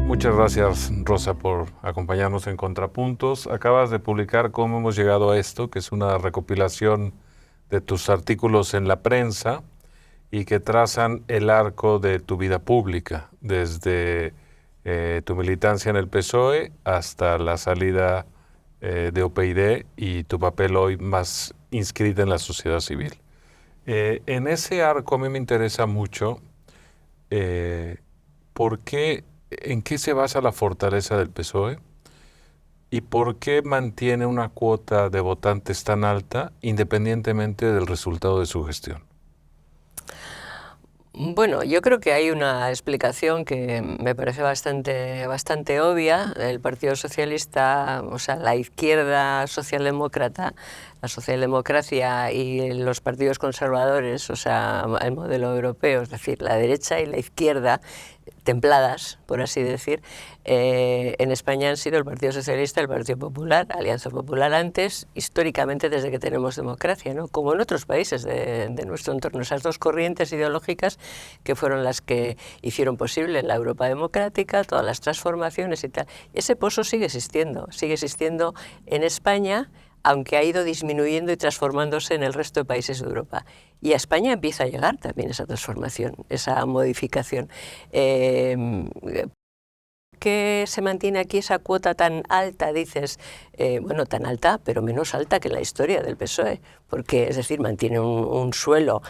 Muchas gracias, Rosa, por acompañarnos en Contrapuntos. Acabas de publicar Cómo hemos llegado a esto, que es una recopilación de tus artículos en la prensa y que trazan el arco de tu vida pública, desde tu militancia en el PSOE hasta la salida de OPyD y tu papel hoy más inscrita en la sociedad civil. En ese arco a mí me interesa mucho ¿en qué se basa la fortaleza del PSOE? ¿Y por qué mantiene una cuota de votantes tan alta independientemente del resultado de su gestión? Bueno, yo creo que hay una explicación que me parece bastante obvia. El Partido Socialista, o sea, la izquierda socialdemócrata, la socialdemocracia y los partidos conservadores, o sea, el modelo europeo, es decir, la derecha y la izquierda, templadas, por así decir, en España han sido el Partido Socialista, el Partido Popular, Alianza Popular antes, históricamente desde que tenemos democracia, ¿no? Como en otros países de nuestro entorno, esas dos corrientes ideológicas que fueron las que hicieron posible la Europa democrática, todas las transformaciones y tal. Ese pozo sigue existiendo en España, aunque ha ido disminuyendo y transformándose en el resto de países de Europa. Y a España empieza a llegar también esa transformación, esa modificación. ¿Qué se mantiene aquí esa cuota tan alta, dices? Bueno, tan alta, pero menos alta que la historia del PSOE, porque, es decir, mantiene un suelo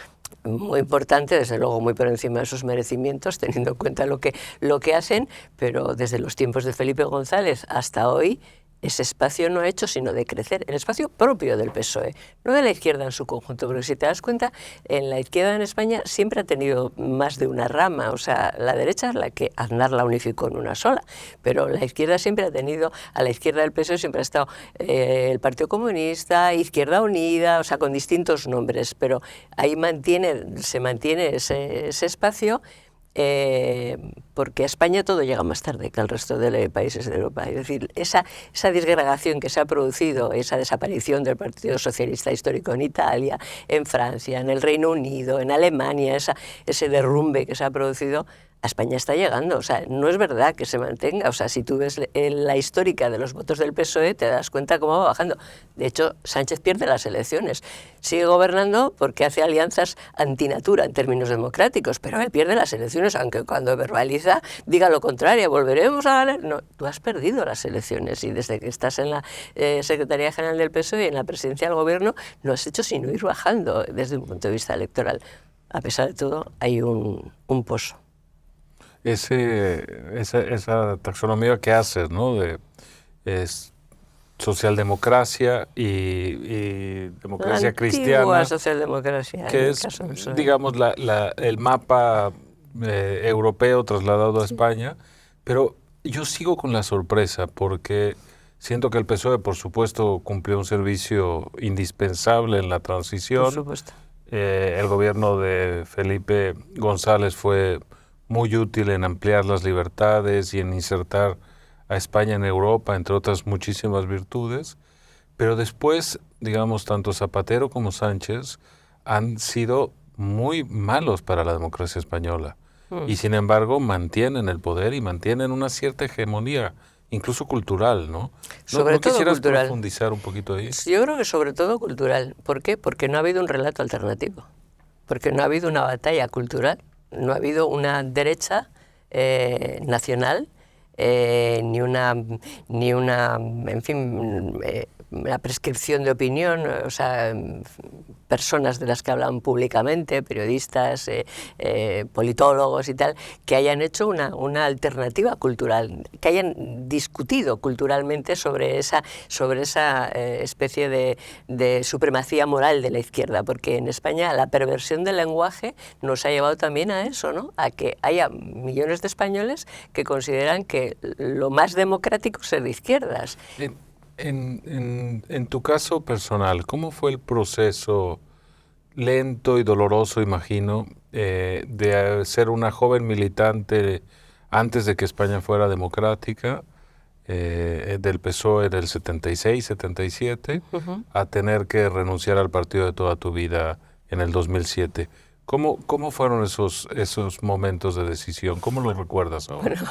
muy importante, desde luego muy por encima de sus merecimientos, teniendo en cuenta lo que hacen, pero desde los tiempos de Felipe González hasta hoy, ese espacio no ha hecho sino decrecer, el espacio propio del PSOE, no de la izquierda en su conjunto, porque si te das cuenta, en la izquierda en España siempre ha tenido más de una rama, o sea, la derecha es la que Aznar la unificó en una sola, pero la izquierda siempre ha tenido, a la izquierda del PSOE siempre ha estado el Partido Comunista, Izquierda Unida, o sea, con distintos nombres, pero ahí se mantiene ese espacio. Porque a España todo llega más tarde que al resto de los países de Europa. Es decir, esa disgregación que se ha producido, esa desaparición del Partido Socialista histórico en Italia, en Francia, en el Reino Unido, en Alemania, ese derrumbe que se ha producido, a España está llegando. O sea, no es verdad que se mantenga. O sea, si tú ves la histórica de los votos del PSOE, te das cuenta cómo va bajando. De hecho, Sánchez pierde las elecciones. Sigue gobernando porque hace alianzas antinatura en términos democráticos, pero él pierde las elecciones, aunque cuando verbaliza diga lo contrario, volveremos a ganar. No, tú has perdido las elecciones y desde que estás en la Secretaría General del PSOE y en la presidencia del Gobierno, no has hecho sino ir bajando desde un punto de vista electoral. A pesar de todo, hay un pozo. Esa taxonomía que haces, ¿no? Es socialdemocracia y democracia cristiana. Antigua socialdemocracia. Que es, digamos, el mapa europeo trasladado a España. Pero yo sigo con la sorpresa porque siento que el PSOE, por supuesto, cumplió un servicio indispensable en la transición. Por supuesto. El gobierno de Felipe González fue muy útil en ampliar las libertades y en insertar a España en Europa, entre otras muchísimas virtudes, pero después, digamos, tanto Zapatero como Sánchez han sido muy malos para la democracia española y sin embargo mantienen el poder y mantienen una cierta hegemonía, incluso cultural, ¿no? Sobre todo quisieras cultural. Profundizar un poquito ahí? Yo creo que sobre todo cultural. ¿Por qué? Porque no ha habido un relato alternativo, porque no ha habido una batalla cultural. No ha habido una derecha nacional, ni una, en fin, la prescripción de opinión, o sea, personas de las que hablan públicamente, periodistas, politólogos y tal, que hayan hecho una alternativa cultural, que hayan discutido culturalmente sobre esa especie de supremacía moral de la izquierda, porque en España la perversión del lenguaje nos ha llevado también a eso, ¿no? A que haya millones de españoles que consideran que lo más democrático es ser de izquierdas. En tu caso personal, ¿cómo fue el proceso lento y doloroso, imagino, de ser una joven militante antes de que España fuera democrática, del PSOE del 76, 77, a tener que renunciar al partido de toda tu vida en el 2007. ¿Cómo fueron esos momentos de decisión? ¿Cómo los recuerdas ahora? Bueno,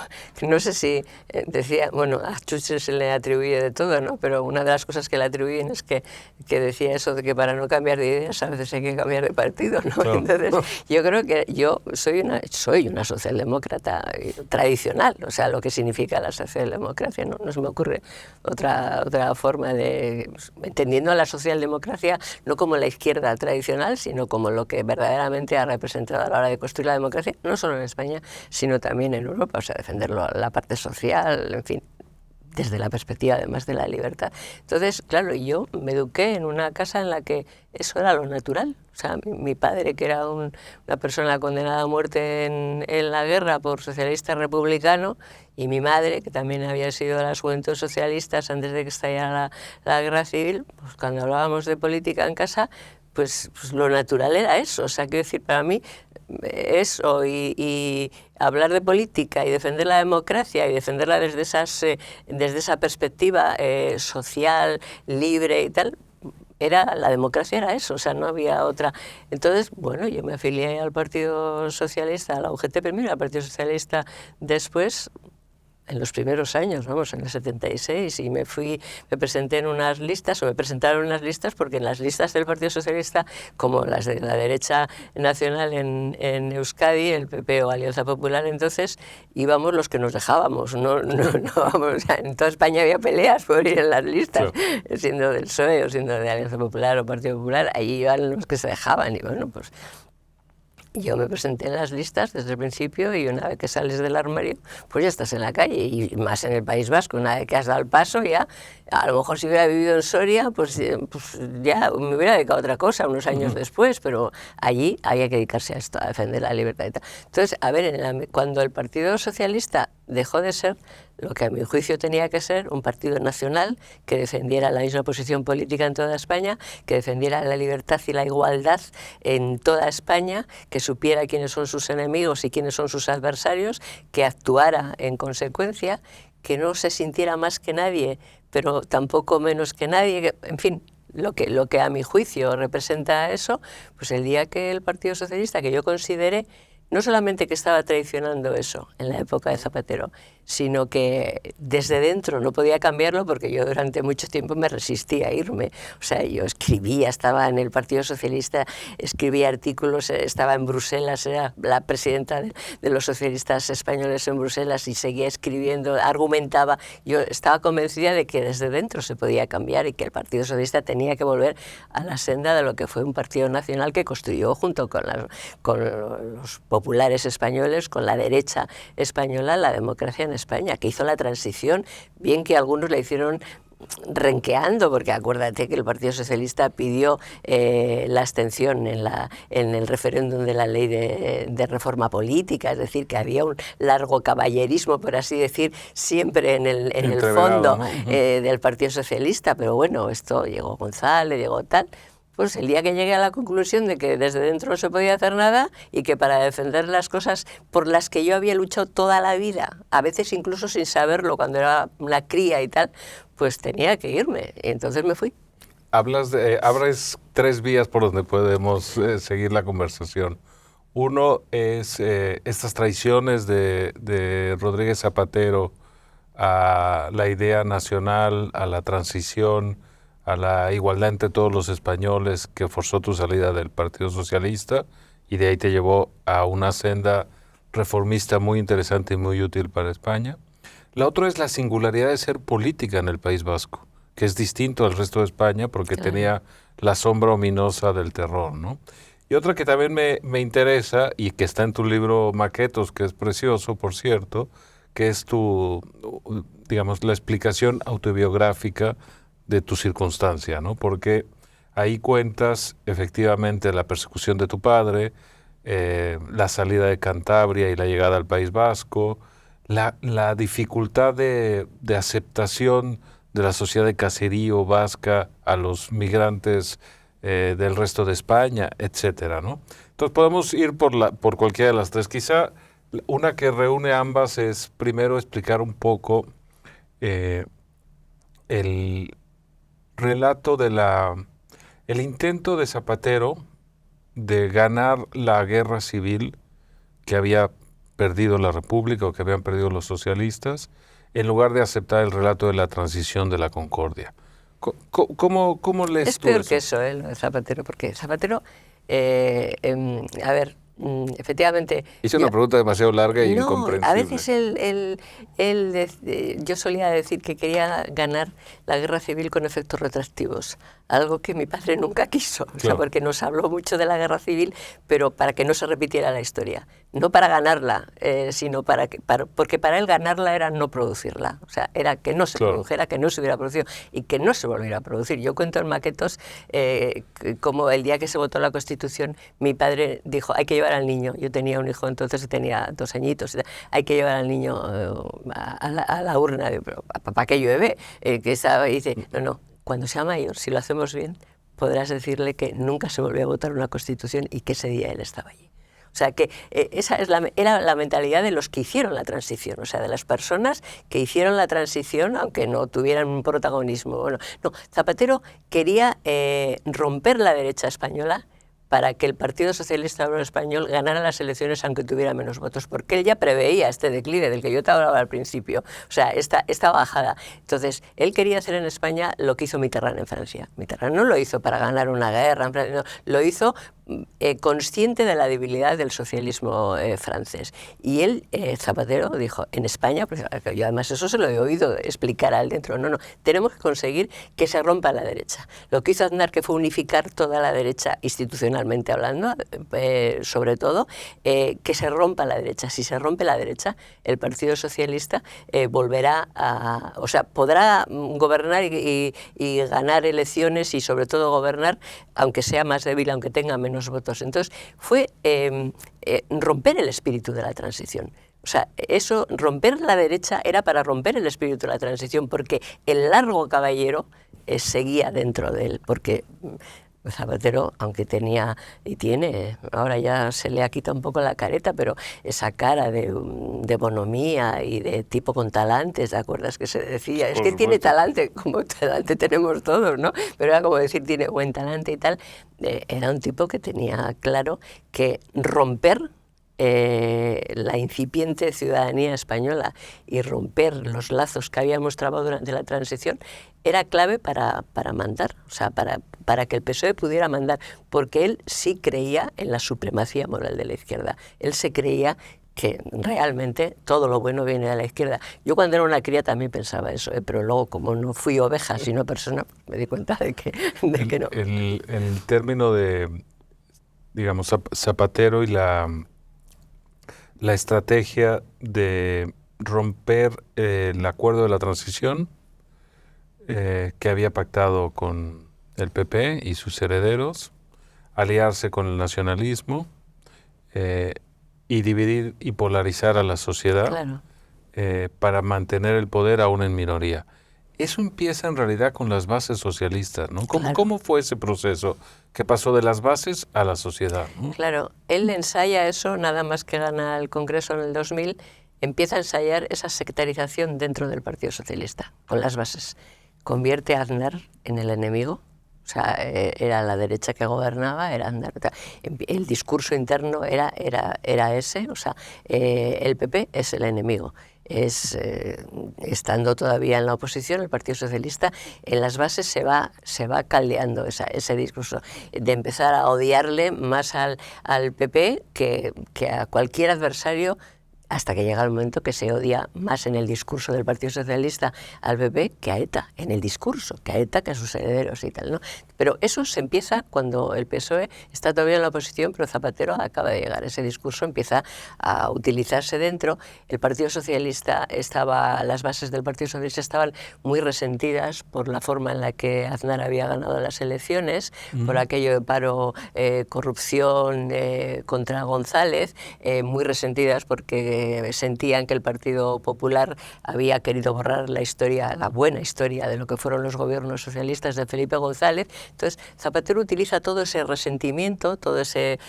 no sé si decía, bueno, a Churchill se le atribuye de todo, ¿no? Pero una de las cosas que le atribuyen es que decía eso de que para no cambiar de ideas a veces hay que cambiar de partido, ¿no? Claro. Entonces, yo creo que yo soy una socialdemócrata tradicional, o sea, lo que significa la socialdemocracia, ¿no? No se me ocurre otra forma de... entendiendo a la socialdemocracia no como la izquierda tradicional, sino como lo que verdaderamente ha representado a la hora de construir la democracia, no solo en España, sino también en Europa, o sea, defenderlo, la parte social, en fin, desde la perspectiva además de la libertad. Entonces, claro, yo me eduqué en una casa en la que eso era lo natural. O sea, mi padre, que era una persona condenada a muerte en la guerra por socialista republicano, y mi madre, que también había sido de las Juventudes Socialistas antes de que estallara la guerra civil, pues cuando hablábamos de política en casa, pues lo natural era eso. O sea, quiero decir, para mí eso y hablar de política y defender la democracia y defenderla desde esa perspectiva social, libre y tal, la democracia era eso, o sea, no había otra. Entonces, bueno, yo me afilié al Partido Socialista, a la UGT primero, al Partido Socialista después, en los primeros años, vamos, en el 76, y me presenté en unas listas, o me presentaron en unas listas, porque en las listas del Partido Socialista, como las de la derecha nacional en Euskadi, el PP o Alianza Popular, entonces íbamos los que nos dejábamos, no vamos, o sea, en toda España había peleas por ir en las listas, sí, siendo del PSOE o siendo de Alianza Popular o Partido Popular, allí iban los que se dejaban, y bueno, pues yo me presenté en las listas desde el principio, y una vez que sales del armario, pues ya estás en la calle, y más en el País Vasco, una vez que has dado el paso, ya, a lo mejor si hubiera vivido en Soria, pues ya me hubiera dedicado a otra cosa unos años después, pero allí había que dedicarse a esto, a defender la libertad y tal. Entonces, a ver, cuando el Partido Socialista dejó de ser lo que a mi juicio tenía que ser un partido nacional que defendiera la misma posición política en toda España, que defendiera la libertad y la igualdad en toda España, que supiera quiénes son sus enemigos y quiénes son sus adversarios, que actuara en consecuencia, que no se sintiera más que nadie, pero tampoco menos que nadie, en fin, lo que a mi juicio representa eso, pues el día que el Partido Socialista, que yo consideré no solamente que estaba traicionando eso en la época de Zapatero, sino que desde dentro no podía cambiarlo, porque yo durante mucho tiempo me resistía a irme. O sea, yo escribía, estaba en el Partido Socialista, escribía artículos, estaba en Bruselas, era la presidenta de los socialistas españoles en Bruselas, y seguía escribiendo, argumentaba. Yo estaba convencida de que desde dentro se podía cambiar y que el Partido Socialista tenía que volver a la senda de lo que fue un partido nacional que construyó junto con los populares españoles, con la derecha española, la democracia en España, que hizo la transición, bien que algunos la hicieron renqueando, porque acuérdate que el Partido Socialista pidió la abstención en el referéndum de la ley de reforma política, es decir, que había un largo caballerismo, por así decir, siempre en el fondo, ¿no? Del Partido Socialista, pero bueno, esto llegó González, llegó tal. Pues el día que llegué a la conclusión de que desde dentro no se podía hacer nada, y que para defender las cosas por las que yo había luchado toda la vida, a veces incluso sin saberlo cuando era una cría y tal, pues tenía que irme, y entonces me fui. Abres tres vías por donde podemos seguir la conversación. Uno es estas traiciones de Rodríguez Zapatero a la idea nacional, a la transición, a la igualdad entre todos los españoles, que forzó tu salida del Partido Socialista, y de ahí te llevó a una senda reformista muy interesante y muy útil para España. La otra es la singularidad de ser política en el País Vasco, que es distinto al resto de España porque tenía la sombra ominosa del terror, ¿no? Y otra que también me interesa, y que está en tu libro Maquetos, que es precioso, por cierto, que es digamos, la explicación autobiográfica de tu circunstancia, ¿no? Porque ahí cuentas efectivamente la persecución de tu padre, la salida de Cantabria y la llegada al País Vasco, la dificultad de aceptación de la sociedad de caserío vasca a los migrantes del resto de España, etcétera, ¿no? Entonces podemos ir por cualquiera de las tres. Quizá una que reúne ambas es primero explicar un poco el relato el intento de Zapatero de ganar la guerra civil que había perdido la República o que habían perdido los socialistas, en lugar de aceptar el relato de la transición de la concordia. ¿Cómo lees Es tú peor eso? que eso, lo de Zapatero, porque Zapatero, a ver, efectivamente... Hice una pregunta demasiado larga e No, a incomprensible. veces yo solía decir que quería ganar la guerra civil con efectos retroactivos, algo que mi padre nunca quiso, o sea, porque nos habló mucho de la guerra civil, pero para que no se repitiera la historia, no para ganarla, sino porque para él ganarla era no producirla, o sea, era que no se produjera, que no se hubiera producido y que no se volviera a producir. Yo cuento en Maquetos como el día que se votó la Constitución, mi padre dijo, hay que llevar al niño, yo tenía un hijo entonces que tenía 2 añitos, hay que llevar al niño a la urna, pero ¿para qué llueve? Que estaba, y dice, no, cuando sea mayor, si lo hacemos bien, podrás decirle que nunca se volvió a votar una Constitución y que ese día él estaba allí. O sea, que esa era la mentalidad de los que hicieron la transición, o sea, de las personas que hicieron la transición, aunque no tuvieran un protagonismo. Bueno, no, Zapatero quería romper la derecha española para que el Partido Socialista Obrero Español ganara las elecciones aunque tuviera menos votos, porque él ya preveía este declive del que yo te hablaba al principio, o sea, esta bajada. Entonces, él quería hacer en España lo que hizo Mitterrand en Francia. Mitterrand no lo hizo para ganar una guerra, no, lo hizo consciente de la debilidad del socialismo francés. Y él, Zapatero, dijo, en España, pues, yo además eso se lo he oído explicar al dentro, no, tenemos que conseguir que se rompa la derecha. Lo que hizo Aznar, que fue unificar toda la derecha, institucionalmente hablando, sobre todo, que se rompa la derecha. Si se rompe la derecha, el Partido Socialista volverá a, o sea, podrá gobernar y ganar elecciones y sobre todo gobernar, aunque sea más débil, aunque tenga menos votos. Entonces fue romper el espíritu de la transición. O sea, eso, romper la derecha era para romper el espíritu de la transición, porque el largo caballero seguía dentro de él, porque Zapatero, aunque tenía y tiene, ahora ya se le ha quitado un poco la careta, pero esa cara de bonomía y de tipo con talantes, ¿te acuerdas que se decía? Es que tiene talante, como talante tenemos todos, ¿no? Pero era como decir, tiene buen talante y tal. Era un tipo que tenía claro que romper la incipiente ciudadanía española y romper los lazos que habíamos trabado durante la transición era clave para mandar, o sea, para que el PSOE pudiera mandar, porque él sí creía en la supremacía moral de la izquierda. Él se creía que realmente todo lo bueno viene de la izquierda. Yo cuando era una cría también pensaba eso, pero luego como no fui oveja sino persona, me di cuenta de que no. El término de, digamos, Zapatero y la estrategia de romper el acuerdo de la transición que había pactado con el PP y sus herederos, aliarse con el nacionalismo y dividir y polarizar a la sociedad, claro, para mantener el poder aún en minoría. Eso empieza en realidad con las bases socialistas, ¿no? ¿Cómo fue ese proceso que pasó de las bases a la sociedad, ¿no? Claro, él ensaya eso nada más que gana el Congreso en el 2000, empieza a ensayar esa sectarización dentro del Partido Socialista, con las bases. Convierte a Aznar en el enemigo, o sea, era la derecha que gobernaba, era Aznar. El discurso interno era ese, o sea, el PP es el enemigo. Estando todavía en la oposición, el Partido Socialista en las bases se va caldeando ese discurso, de empezar a odiarle más al PP que a cualquier adversario, hasta que llega el momento que se odia más en el discurso del Partido Socialista al PP que a ETA, en el discurso, que a ETA, que a sus herederos y tal, ¿no? Pero eso se empieza cuando el PSOE está todavía en la oposición, pero Zapatero acaba de llegar. Ese discurso empieza a utilizarse dentro. El Partido Socialista las bases del Partido Socialista estaban muy resentidas por la forma en la que Aznar había ganado las elecciones, por aquello de paro, corrupción contra González, muy resentidas porque sentían que el Partido Popular había querido borrar la historia, la buena historia de lo que fueron los gobiernos socialistas de Felipe González. Entonces Zapatero utiliza todo ese resentimiento, todo ese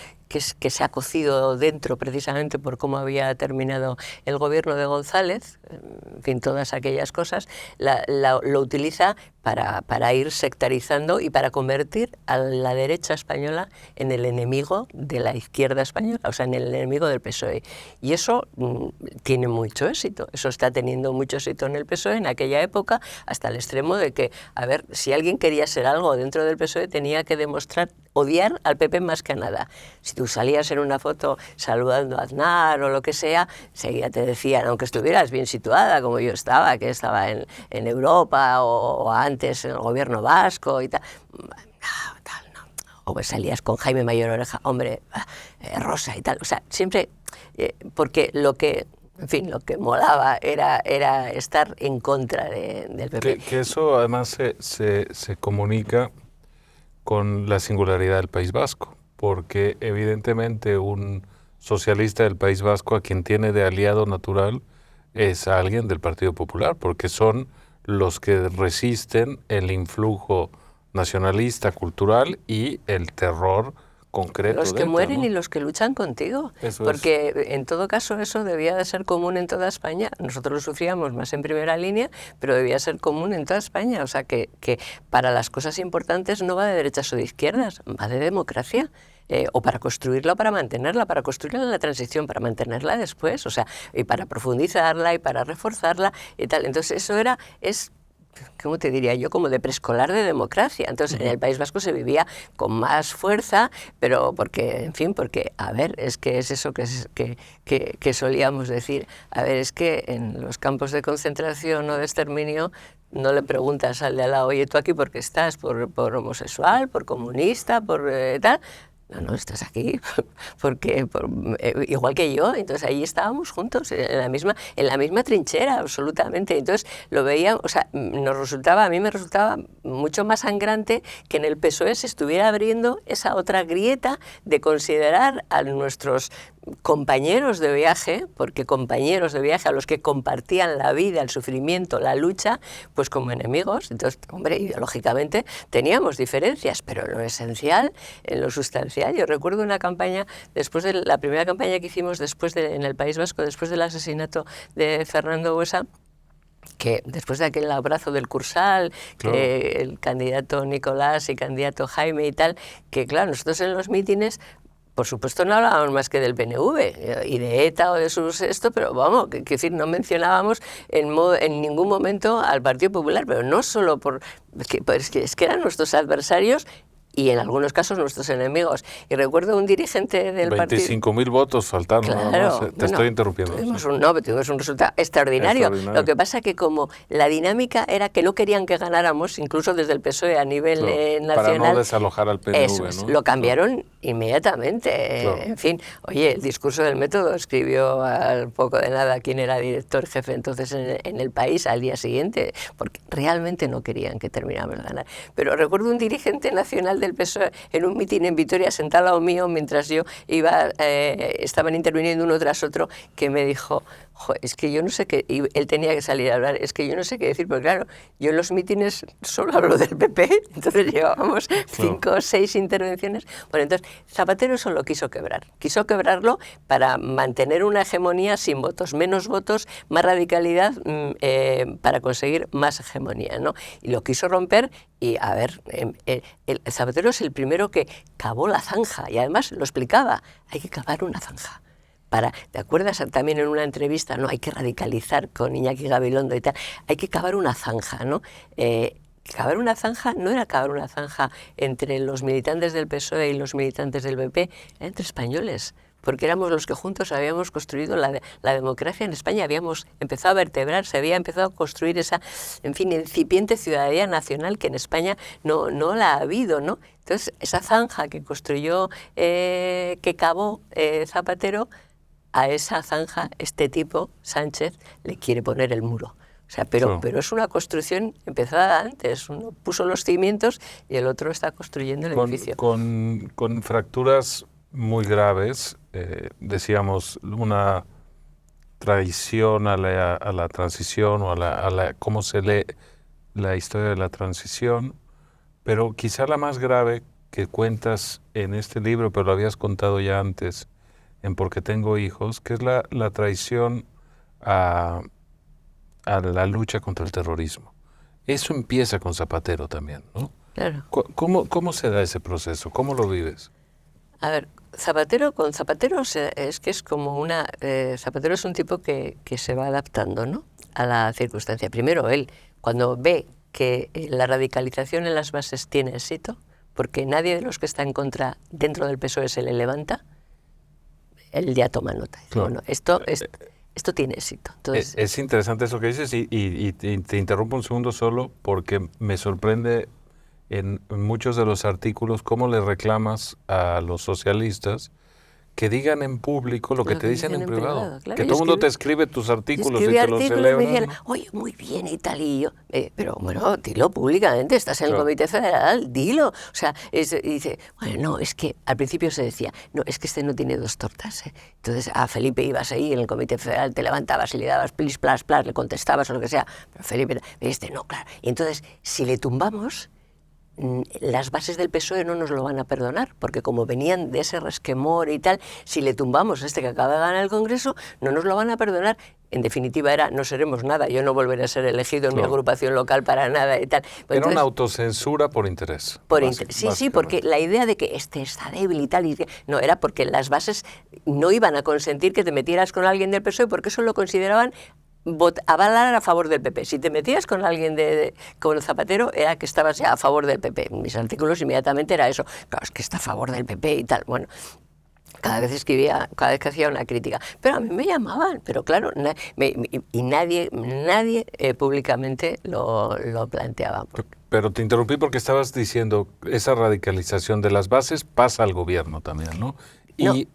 que se ha cocido dentro precisamente por cómo había terminado el gobierno de González, en fin, todas aquellas cosas, lo utiliza para ir sectarizando y para convertir a la derecha española en el enemigo de la izquierda española, o sea, en el enemigo del PSOE. Y eso tiene mucho éxito, eso está teniendo mucho éxito en el PSOE en aquella época, hasta el extremo de que, a ver, si alguien quería ser algo dentro del PSOE tenía que demostrar odiar al PP más que a nada. Si tú salías en una foto saludando a Aznar o lo que sea, enseguida te decían, aunque estuvieras bien situada, como yo estaba, que estaba en Europa o antes en el gobierno vasco y tal, o pues salías con Jaime Mayor Oreja, hombre, Rosa y tal, o sea, siempre, porque en fin, lo que molaba era estar en contra del PP. Que eso además se comunica con la singularidad del País Vasco, porque evidentemente un socialista del País Vasco a quien tiene de aliado natural es a alguien del Partido Popular, porque son los que resisten el influjo nacionalista, cultural y el terror concreto. Los que dentro, mueren, ¿no? Y los que luchan contigo. Eso porque en todo caso eso debía de ser común en toda España. Nosotros lo sufríamos más en primera línea, pero debía ser común en toda España. O sea que para las cosas importantes no va de derechas o de izquierdas, va de democracia. O para construirla o para construirla en la transición, para mantenerla después, o sea, y para profundizarla y para reforzarla y tal. Entonces eso es, ¿cómo te diría yo? Como de preescolar de democracia. Entonces, en el País Vasco se vivía con más fuerza, pero porque, en fin, porque, a ver, es que es eso que solíamos decir. A ver, es que en los campos de concentración o de exterminio no le preguntas al de al lado, oye, ¿tú aquí por qué estás? ¿Por homosexual? ¿Por comunista? ¿Por tal? No, estás aquí porque igual que yo. Entonces ahí estábamos juntos en la misma trinchera, absolutamente. Entonces lo veía, o sea, a mí me resultaba mucho más sangrante que en el PSOE se estuviera abriendo esa otra grieta de considerar a nuestros compañeros de viaje, porque compañeros de viaje a los que compartían la vida, el sufrimiento, la lucha, pues como enemigos. Entonces, hombre, ideológicamente teníamos diferencias, pero en lo esencial, en lo sustancial. Yo recuerdo una campaña, después de la primera campaña que hicimos en el País Vasco, después del asesinato de Fernando Buesa, que después de aquel abrazo del Cursal, claro, que el candidato Nicolás y candidato Jaime y tal, que claro, nosotros en los mítines, por supuesto no hablábamos más que del PNV y de ETA o de pero vamos, que decir, no mencionábamos en ningún momento al Partido Popular, pero no solo es que eran nuestros adversarios y en algunos casos nuestros enemigos. Y recuerdo un dirigente del partido... 25.000 votos faltaron, claro, nada más. Te estoy interrumpiendo. Tuvimos un resultado extraordinario. Lo que pasa que como la dinámica era que no querían que ganáramos, incluso desde el PSOE a nivel nacional... Para no desalojar al PNV, eso es, ¿no? lo cambiaron inmediatamente. Claro. En fin, oye, el discurso del método escribió al poco de nada quién era director jefe entonces en el País al día siguiente, porque realmente no querían que termináramos de ganar. Pero recuerdo un dirigente nacional del PSOE en un mitin en Vitoria sentado al lado mío mientras yo estaban interviniendo uno tras otro, que me dijo, es que yo no sé qué, y él tenía que salir a hablar, es que yo no sé qué decir, porque claro, yo en los mítines solo hablo del PP, entonces llevábamos 5 o 6 intervenciones. Bueno, entonces Zapatero eso lo quiso quebrarlo para mantener una hegemonía sin votos, menos votos, más radicalidad, para conseguir más hegemonía, ¿no? Y lo quiso romper. Y a ver, el Zapatero es el primero que cavó la zanja, y además lo explicaba, hay que cavar una zanja. ¿Te acuerdas también en una entrevista? No, hay que radicalizar con Iñaki Gabilondo y tal, hay que cavar una zanja, ¿no? Cavar una zanja no era cavar una zanja entre los militantes del PSOE y los militantes del PP, era entre españoles, porque éramos los que juntos habíamos construido la democracia en España, habíamos empezado a vertebrar, se había empezado a construir esa, en fin, incipiente ciudadanía nacional que en España no la ha habido, ¿no? Entonces, esa zanja que construyó, que cavó Zapatero, a esa zanja este tipo, Sánchez, le quiere poner el muro. O sea, pero es una construcción empezada antes. Uno puso los cimientos y el otro está construyendo el edificio. Con fracturas muy graves, decíamos, una traición a la transición o cómo se lee la historia de la transición, pero quizá la más grave que cuentas en este libro, pero lo habías contado ya antes, en Porque tengo hijos, que es la traición a la lucha contra el terrorismo. Eso empieza con Zapatero también, ¿no? Claro. ¿Cómo se da ese proceso? ¿Cómo lo vives? A ver, con Zapatero es que es como una... Zapatero es un tipo que se va adaptando, ¿no?, a la circunstancia. Primero él, cuando ve que la radicalización en las bases tiene éxito, porque nadie de los que está en contra dentro del PSOE se le levanta, él ya toma nota. Dice, Claro. bueno, esto tiene éxito. Entonces, Es interesante eso que dices y te interrumpo un segundo solo porque me sorprende en muchos de los artículos cómo le reclamas a los socialistas que digan en público lo que te dicen en privado. claro. Que todo el mundo te escribe tus artículos y escribí te los artículos y me celebran, decían, ¿no? oye, muy bien y tal, y yo, pero bueno, dilo públicamente, estás en el Claro. Comité Federal, dilo. O sea, y dice, bueno, no, es que al principio se decía, no, es que este no tiene dos tortas, ¿eh? Entonces a Felipe ibas ahí en el Comité Federal, te levantabas y le dabas plis, plas, plas, le contestabas o lo que sea, pero Felipe, este no, claro. Y entonces, si le tumbamos, las bases del PSOE no nos lo van a perdonar, porque como venían de ese resquemor y tal, si le tumbamos a este que acaba de ganar el Congreso, no nos lo van a perdonar. En definitiva era, no seremos nada, yo no volveré a ser elegido en mi agrupación local para nada y tal. Pues era una autocensura por interés. Sí, porque la idea de que este está débil y tal, no, era porque las bases no iban a consentir que te metieras con alguien del PSOE, porque eso lo consideraban avalar a favor del PP. Si te metías con alguien con Zapatero, era que estabas ya a favor del PP. Mis artículos inmediatamente era eso. Claro, es que está a favor del PP y tal. Bueno, cada vez que hacía una crítica. Pero a mí me llamaban, pero claro, y nadie públicamente lo planteaba. Pero te interrumpí porque estabas diciendo esa radicalización de las bases pasa al gobierno también, ¿no?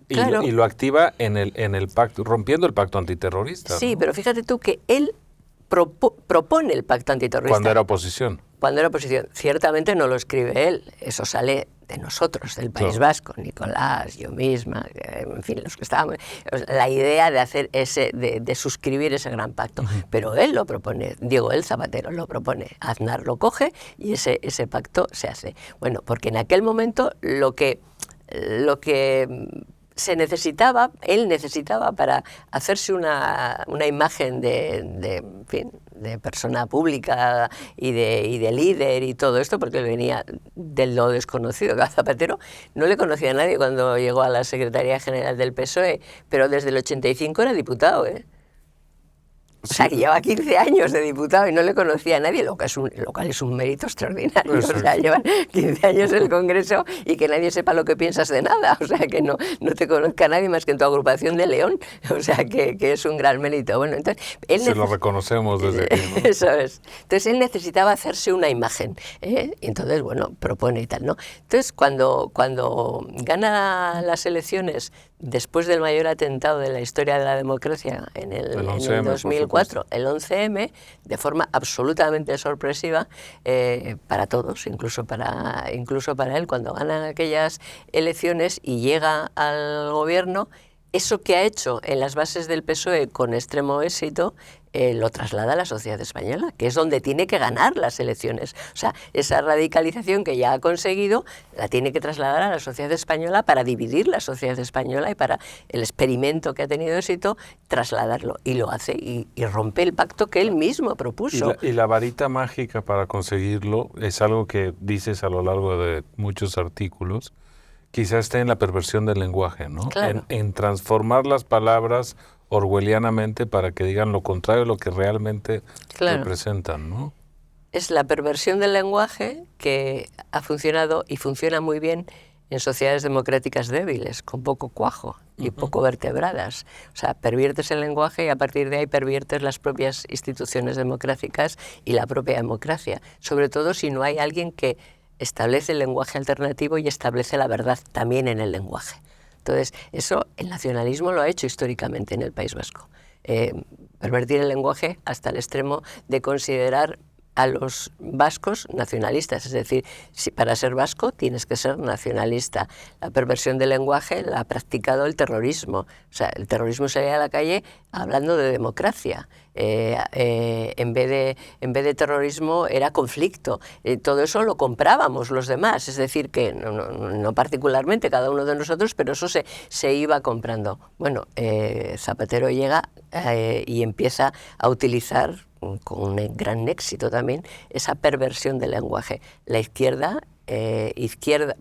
Claro. Y lo activa en el pacto, rompiendo el pacto antiterrorista. Sí, ¿no? pero fíjate tú que él propone el pacto antiterrorista. Cuando era oposición. Cuando era oposición. Ciertamente no lo escribe él, eso sale de nosotros, del País Vasco, Nicolás, yo misma, en fin, los que estábamos, la idea de hacer de suscribir ese gran pacto. Pero él lo propone, Diego el Zapatero lo propone, Aznar lo coge y ese pacto se hace. Bueno, porque en aquel momento lo que se necesitaba, él necesitaba para hacerse una imagen de persona pública y de líder y todo esto, porque él venía de lo desconocido. Que a Zapatero no le conocía a nadie cuando llegó a la Secretaría General del PSOE, pero desde el 85 era diputado, ¿eh? O sea, que lleva 15 años de diputado y no le conocía a nadie, lo cual es un mérito extraordinario. Exacto. O sea, llevan 15 años en el Congreso y que nadie sepa lo que piensas de nada. O sea, que no te conozca nadie más que en tu agrupación de León. O sea, que es un gran mérito. Bueno, entonces... Se lo reconocemos desde aquí, ¿no? Eso es. Entonces, él necesitaba hacerse una imagen, ¿eh? Y entonces, bueno, propone y tal, ¿no? Entonces, cuando gana las elecciones después del mayor atentado de la historia de la democracia en el 2004, el 11M, de forma absolutamente sorpresiva para todos, incluso para él, cuando gana aquellas elecciones y llega al gobierno, eso que ha hecho en las bases del PSOE con extremo éxito, lo traslada a la sociedad española, que es donde tiene que ganar las elecciones. O sea, esa radicalización que ya ha conseguido la tiene que trasladar a la sociedad española para dividir la sociedad española y para el experimento que ha tenido éxito, trasladarlo. Y lo hace y rompe el pacto que él mismo propuso. Y la varita mágica para conseguirlo es algo que dices a lo largo de muchos artículos. Quizás esté en la perversión del lenguaje, ¿no? Claro. En transformar las palabras orwellianamente para que digan lo contrario de lo que realmente representan, ¿no? Es la perversión del lenguaje que ha funcionado y funciona muy bien en sociedades democráticas débiles, con poco cuajo y poco vertebradas. O sea, perviertes el lenguaje y a partir de ahí perviertes las propias instituciones democráticas y la propia democracia. Sobre todo si no hay alguien que establece el lenguaje alternativo y establece la verdad también en el lenguaje. Entonces, eso el nacionalismo lo ha hecho históricamente en el País Vasco. Pervertir el lenguaje hasta el extremo de considerar a los vascos nacionalistas, es decir, si para ser vasco tienes que ser nacionalista. La perversión del lenguaje la ha practicado el terrorismo, o sea, el terrorismo salía a la calle hablando de democracia. En vez de terrorismo era conflicto. Todo eso lo comprábamos los demás, es decir, que no particularmente cada uno de nosotros, pero eso se iba comprando. Bueno, Zapatero llega y empieza a utilizar con un gran éxito también esa perversión del lenguaje. La izquierda,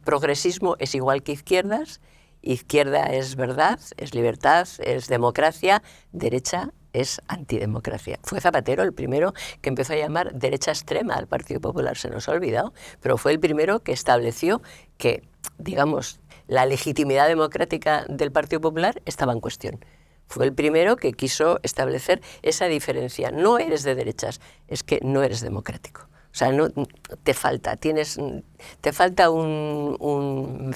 progresismo es igual que izquierdas, izquierda es verdad, es libertad, es democracia, derecha es antidemocracia. Fue Zapatero el primero que empezó a llamar derecha extrema al Partido Popular, se nos ha olvidado, pero fue el primero que estableció que, digamos, la legitimidad democrática del Partido Popular estaba en cuestión. Fue el primero que quiso establecer esa diferencia. No eres de derechas, es que no eres democrático. O sea, no, te falta un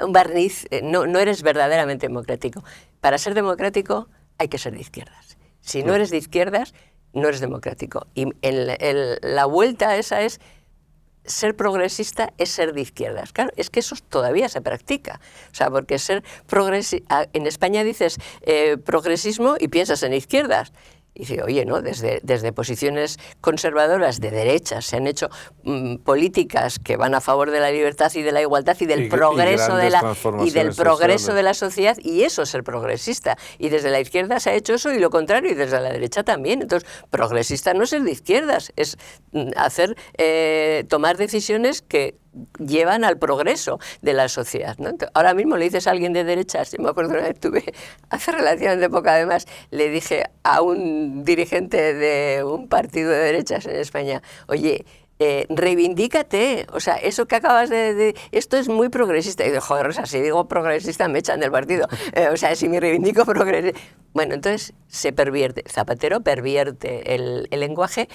barniz, no eres verdaderamente democrático. Para ser democrático hay que ser de izquierdas. Si no eres de izquierdas, no eres democrático. Y la vuelta a esa es: ser progresista es ser de izquierdas. Claro, es que eso todavía se practica. O sea, porque ser progresista... En España dices progresismo y piensas en izquierdas. Y dice, oye, ¿no? Desde posiciones conservadoras de derecha se han hecho políticas que van a favor de la libertad y de la igualdad y del progreso de la sociedad, y eso es ser progresista. Y desde la izquierda se ha hecho eso y lo contrario, y desde la derecha también. Entonces, progresista no es ser de izquierdas, es tomar decisiones que llevan al progreso de la sociedad, ¿no? Entonces, ahora mismo le dices a alguien de derechas, yo me acuerdo una vez hace relativamente poco además, le dije a un dirigente de un partido de derechas en España, oye, reivindícate, o sea, eso que acabas esto es muy progresista. Y digo, joder, o sea, si digo progresista me echan del partido, o sea, si me reivindico progresista. Bueno, entonces Zapatero pervierte el lenguaje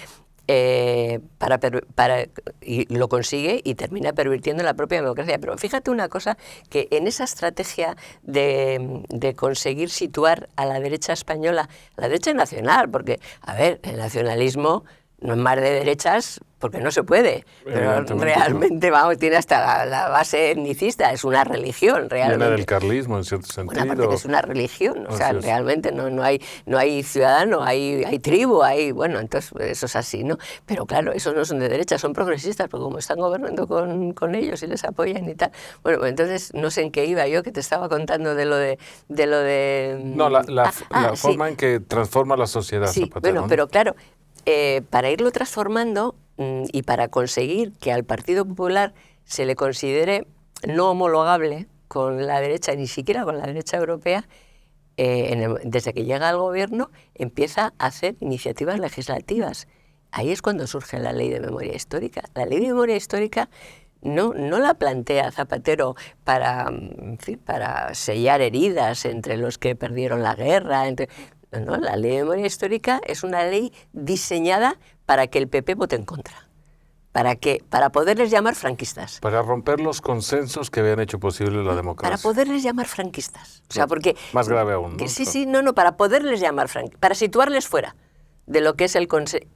y lo consigue y termina pervirtiendo la propia democracia. Pero fíjate una cosa, que en esa estrategia de conseguir situar a la derecha española, a la derecha nacional, porque, a ver, el nacionalismo no es más de derechas porque no se puede, pero realmente, vamos, tiene hasta la base etnicista, es una religión realmente. Viene del carlismo en cierto sentido. Bueno, porque es una religión, o sea, realmente no hay ciudadano, hay tribu, bueno, entonces eso es así, ¿no? Pero claro, esos no son de derecha, son progresistas, porque como están gobernando con ellos y les apoyan y tal. Bueno, pues entonces no sé en qué iba yo, que te estaba contando de lo de... No, la forma en que transforma la sociedad, sí, Zapatero, bueno, ¿no? pero claro, para irlo transformando y para conseguir que al Partido Popular se le considere no homologable con la derecha, ni siquiera con la derecha europea, desde que llega al gobierno empieza a hacer iniciativas legislativas. Ahí es cuando surge la Ley de Memoria Histórica. La Ley de Memoria Histórica no la plantea Zapatero para sellar heridas entre los que perdieron la guerra. No, la Ley de Memoria Histórica es una ley diseñada para que el PP vote en contra, para poderles llamar franquistas. Para romper los consensos que habían hecho posible la democracia. Para poderles llamar franquistas. O sea, porque... Más grave aún, ¿no? Sí, para poderles llamar franquistas, para situarles fuera de lo que es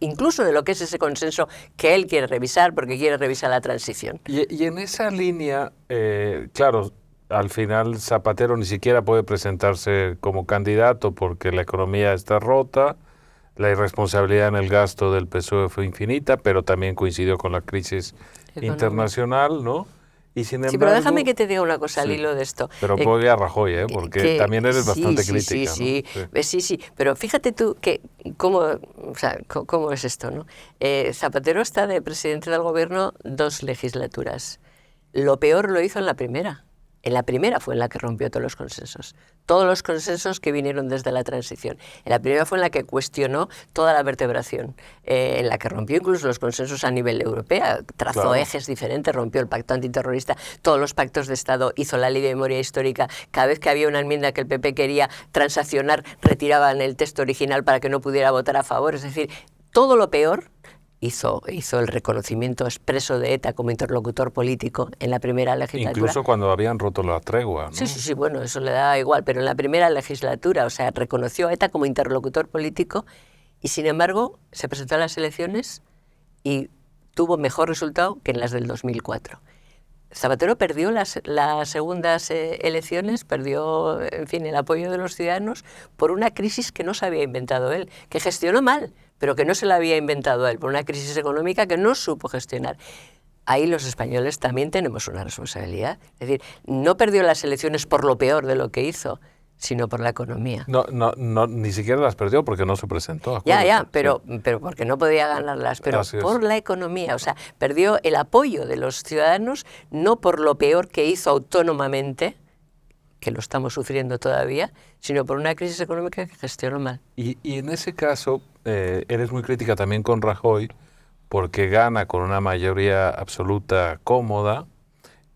incluso de lo que es ese consenso que él quiere revisar, porque quiere revisar la transición. Y en esa línea, claro, al final Zapatero ni siquiera puede presentarse como candidato porque la economía está rota, la irresponsabilidad en el gasto del PSOE fue infinita, pero también coincidió con la crisis internacional, ¿no? Y sin embargo, sí, pero déjame que te diga una cosa al hilo de esto. Pero voy a Rajoy, porque también eres bastante crítica. Sí, pero fíjate tú que cómo es esto, ¿no? Zapatero está de presidente del gobierno 2 legislaturas. Lo peor lo hizo en la primera. En la primera fue en la que rompió todos los consensos que vinieron desde la transición. En la primera fue en la que cuestionó toda la vertebración, en la que rompió incluso los consensos a nivel europeo, trazó ejes diferentes, rompió el pacto antiterrorista, todos los pactos de Estado, hizo la Ley de Memoria Histórica. Cada vez que había una enmienda que el PP quería transaccionar, retiraban el texto original para que no pudiera votar a favor. Es decir, todo lo peor. Hizo el reconocimiento expreso de ETA como interlocutor político en la primera legislatura. Incluso cuando habían roto la tregua, ¿no? Sí, bueno, eso le da igual, pero en la primera legislatura, o sea, reconoció a ETA como interlocutor político y, sin embargo, se presentó a las elecciones y tuvo mejor resultado que en las del 2004. Zapatero perdió las segundas elecciones, perdió, en fin, el apoyo de los ciudadanos por una crisis que no se había inventado él, que gestionó mal, pero que no se la había inventado él, por una crisis económica que no supo gestionar. Ahí los españoles también tenemos una responsabilidad. Es decir, no perdió las elecciones por lo peor de lo que hizo, sino por la economía. No, ni siquiera las perdió porque no se presentó. Ya, pero porque no podía ganarlas, pero por la economía. O sea, perdió el apoyo de los ciudadanos no por lo peor que hizo autónomamente, que lo estamos sufriendo todavía, sino por una crisis económica que gestionó mal. Y en ese caso, eres muy crítica también con Rajoy, porque gana con una mayoría absoluta cómoda,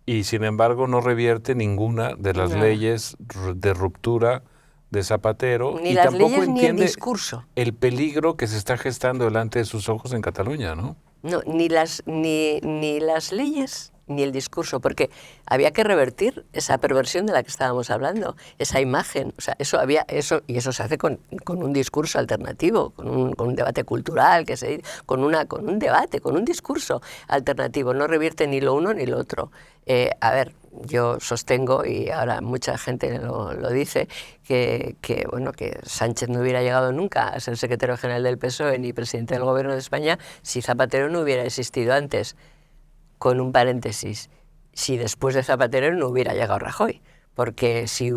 y sin embargo no revierte ninguna de las leyes de ruptura de Zapatero, ni y las tampoco leyes, entiende ni el discurso. el peligro que se está gestando delante de sus ojos en Cataluña, ¿no? No, ni las leyes ni el discurso, porque había que revertir esa perversión de la que estábamos hablando, esa imagen. O sea, eso se hace con un discurso alternativo, con un debate cultural, con un debate, con un discurso alternativo. No revierte ni lo uno ni lo otro. A ver, yo sostengo, y ahora mucha gente lo dice, que Sánchez no hubiera llegado nunca a ser secretario general del PSOE ni presidente del Gobierno de España si Zapatero no hubiera existido antes. Con un paréntesis, si después de Zapatero no hubiera llegado Rajoy, porque si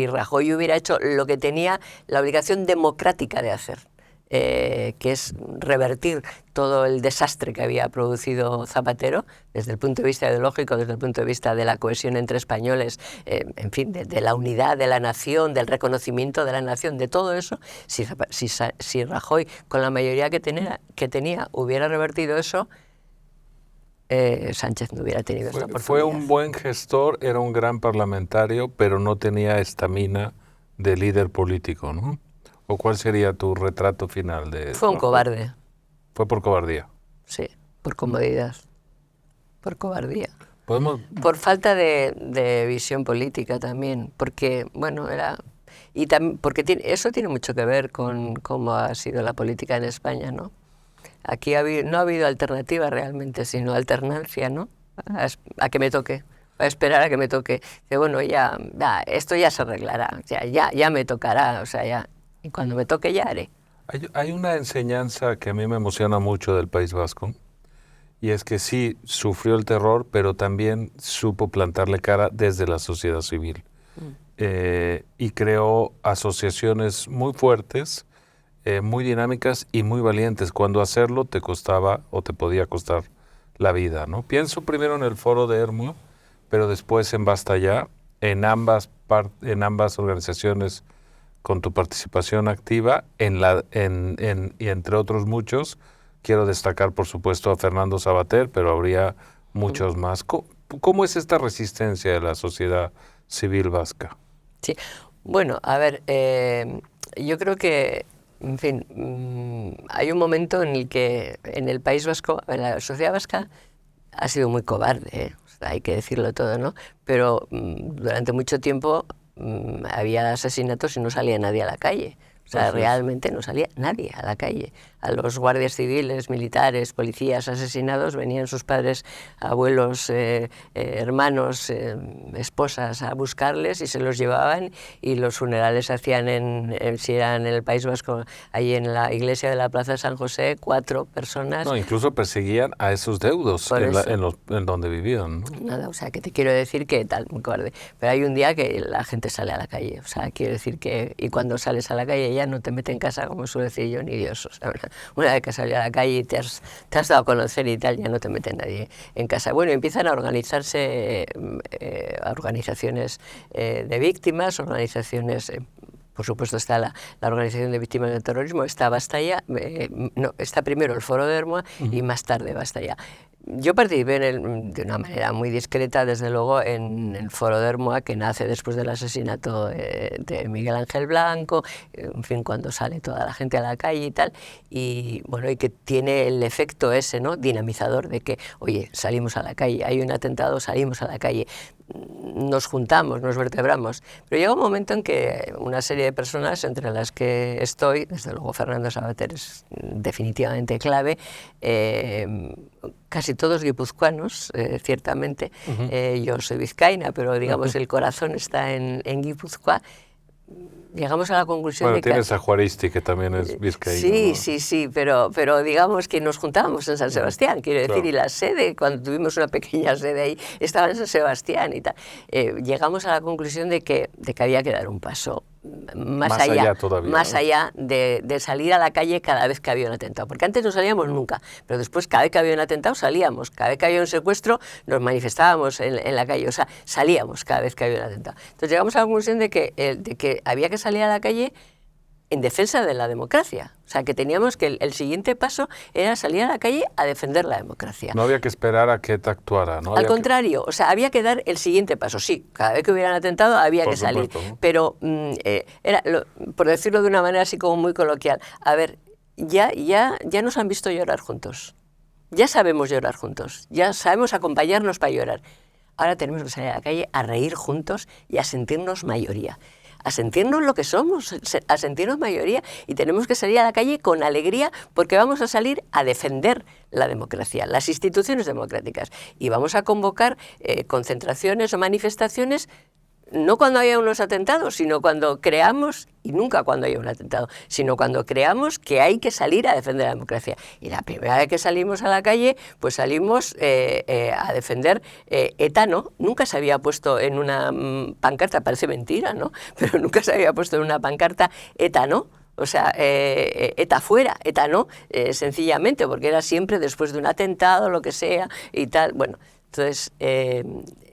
Rajoy hubiera hecho lo que tenía la obligación democrática de hacer, que es revertir todo el desastre que había producido Zapatero, desde el punto de vista ideológico, desde el punto de vista de la cohesión entre españoles, en fin, de la unidad de la nación, del reconocimiento de la nación, de todo eso, si Rajoy, con la mayoría que tenía, hubiera revertido eso, Sánchez no hubiera tenido esta oportunidad. Fue un buen gestor, era un gran parlamentario, pero no tenía estamina de líder político, ¿no? ¿O cuál sería tu retrato final de Fue un cobarde. ¿Fue por cobardía? Sí, por comodidad, por cobardía. ¿Podemos? Por falta de visión política también, porque, bueno, porque eso tiene mucho que ver con cómo ha sido la política en España, ¿no? Aquí no ha habido alternativa realmente, sino alternancia, ¿no? A que me toque, a esperar a que me toque. Que bueno, esto ya se arreglará, ya me tocará, o sea, ya. Y cuando me toque ya haré. Hay una enseñanza que a mí me emociona mucho del País Vasco, y es que sí, sufrió el terror, pero también supo plantarle cara desde la sociedad civil. Y creó asociaciones muy fuertes, muy dinámicas y muy valientes, cuando hacerlo te costaba o te podía costar la vida, ¿no? Pienso primero en el Foro de Ermua, pero después en Basta Ya, en ambas organizaciones con tu participación activa, y entre otros muchos. Quiero destacar, por supuesto, a Fernando Savater, pero habría muchos más. ¿Cómo es esta resistencia de la sociedad civil vasca? Sí, bueno, a ver, yo creo que, en fin, hay un momento en el que en el País Vasco, en la sociedad vasca, ha sido muy cobarde, o sea, hay que decirlo todo, ¿no? Pero durante mucho tiempo había asesinatos y no salía nadie a la calle. O sea, realmente no salía nadie a la calle. A los guardias civiles, militares, policías asesinados venían sus padres, abuelos, hermanos, esposas a buscarles y se los llevaban, y los funerales se hacían si eran en el País Vasco, ahí en la iglesia de la Plaza de San José, 4 personas. No, incluso perseguían a esos deudos en donde vivían, ¿no? Nada, o sea, que te quiero decir que tal, muy cobarde. Pero hay un día que la gente sale a la calle, o sea, quiero decir que, y cuando sales a la calle ya no te mete en casa, como suelo decir yo, ni Dios. O sea, una vez que has salido a la calle y te has dado a conocer y tal, ya no te mete nadie en casa. Bueno, empiezan a organizarse organizaciones de víctimas, organizaciones... Por supuesto está la Organización de Víctimas del Terrorismo, está Basta Ya, está primero el Foro de Ermua y más tarde Basta Ya. Yo participé de una manera muy discreta, desde luego, en el Foro de Ermua, que nace después del asesinato de Miguel Ángel Blanco, en fin, cuando sale toda la gente a la calle y tal, y bueno, y que tiene el efecto ese, ¿no?, dinamizador de que, oye, salimos a la calle, hay un atentado, salimos a la calle, nos juntamos, nos vertebramos. Pero llega un momento en que una serie de personas, entre las que estoy, desde luego Fernando Savater es definitivamente clave, casi todos guipuzcoanos, ciertamente. Yo soy vizcaína, pero digamos el corazón está en Guipúzcoa. Llegamos a la conclusión de que... Bueno, tienes a Juaristi, que también es vizcaíno. Sí, ¿no? sí, pero digamos que nos juntábamos en San Sebastián, quiero decir, y la sede, cuando tuvimos una pequeña sede ahí, estaba en San Sebastián y tal. Llegamos a la conclusión de que había que dar un paso más allá todavía, más ¿no? allá de salir a la calle cada vez que había un atentado, porque antes no salíamos nunca, pero después cada vez que había un atentado salíamos, cada vez que había un secuestro nos manifestábamos en la calle, o sea, salíamos cada vez que había un atentado. Entonces llegamos a la conclusión de que había que salir a la calle en defensa de la democracia. O sea, que teníamos que el siguiente paso era salir a la calle a defender la democracia. No había que esperar a que ETA actuara, ¿no? Al contrario, o sea, había que dar el siguiente paso. Sí, cada vez que hubieran atentado había que salir. Supuesto, ¿no? Pero, por decirlo de una manera así como muy coloquial, a ver, ya nos han visto llorar juntos. Ya sabemos llorar juntos. Ya sabemos acompañarnos para llorar. Ahora tenemos que salir a la calle a reír juntos y a sentirnos mayoría. A sentirnos lo que somos, a sentirnos mayoría, y tenemos que salir a la calle con alegría porque vamos a salir a defender la democracia, las instituciones democráticas, y vamos a convocar concentraciones o manifestaciones no cuando haya unos atentados, sino cuando creamos, y nunca cuando haya un atentado, sino cuando creamos que hay que salir a defender la democracia. Y la primera vez que salimos a la calle, pues salimos a defender ETA, ¿no? Nunca se había puesto en una pancarta, parece mentira, ¿no? Pero nunca se había puesto en una pancarta ETA, ¿no? O sea, ETA fuera, ETA no, sencillamente, porque era siempre después de un atentado, lo que sea, y tal. Bueno, entonces...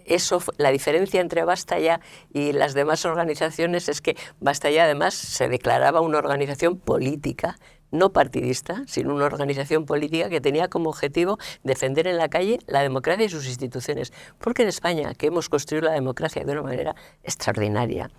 Eso, la diferencia entre Basta Ya y las demás organizaciones es que Basta Ya además se declaraba una organización política, no partidista, sino una organización política que tenía como objetivo defender en la calle la democracia y sus instituciones. Porque en España, que hemos construido la democracia de una manera extraordinaria,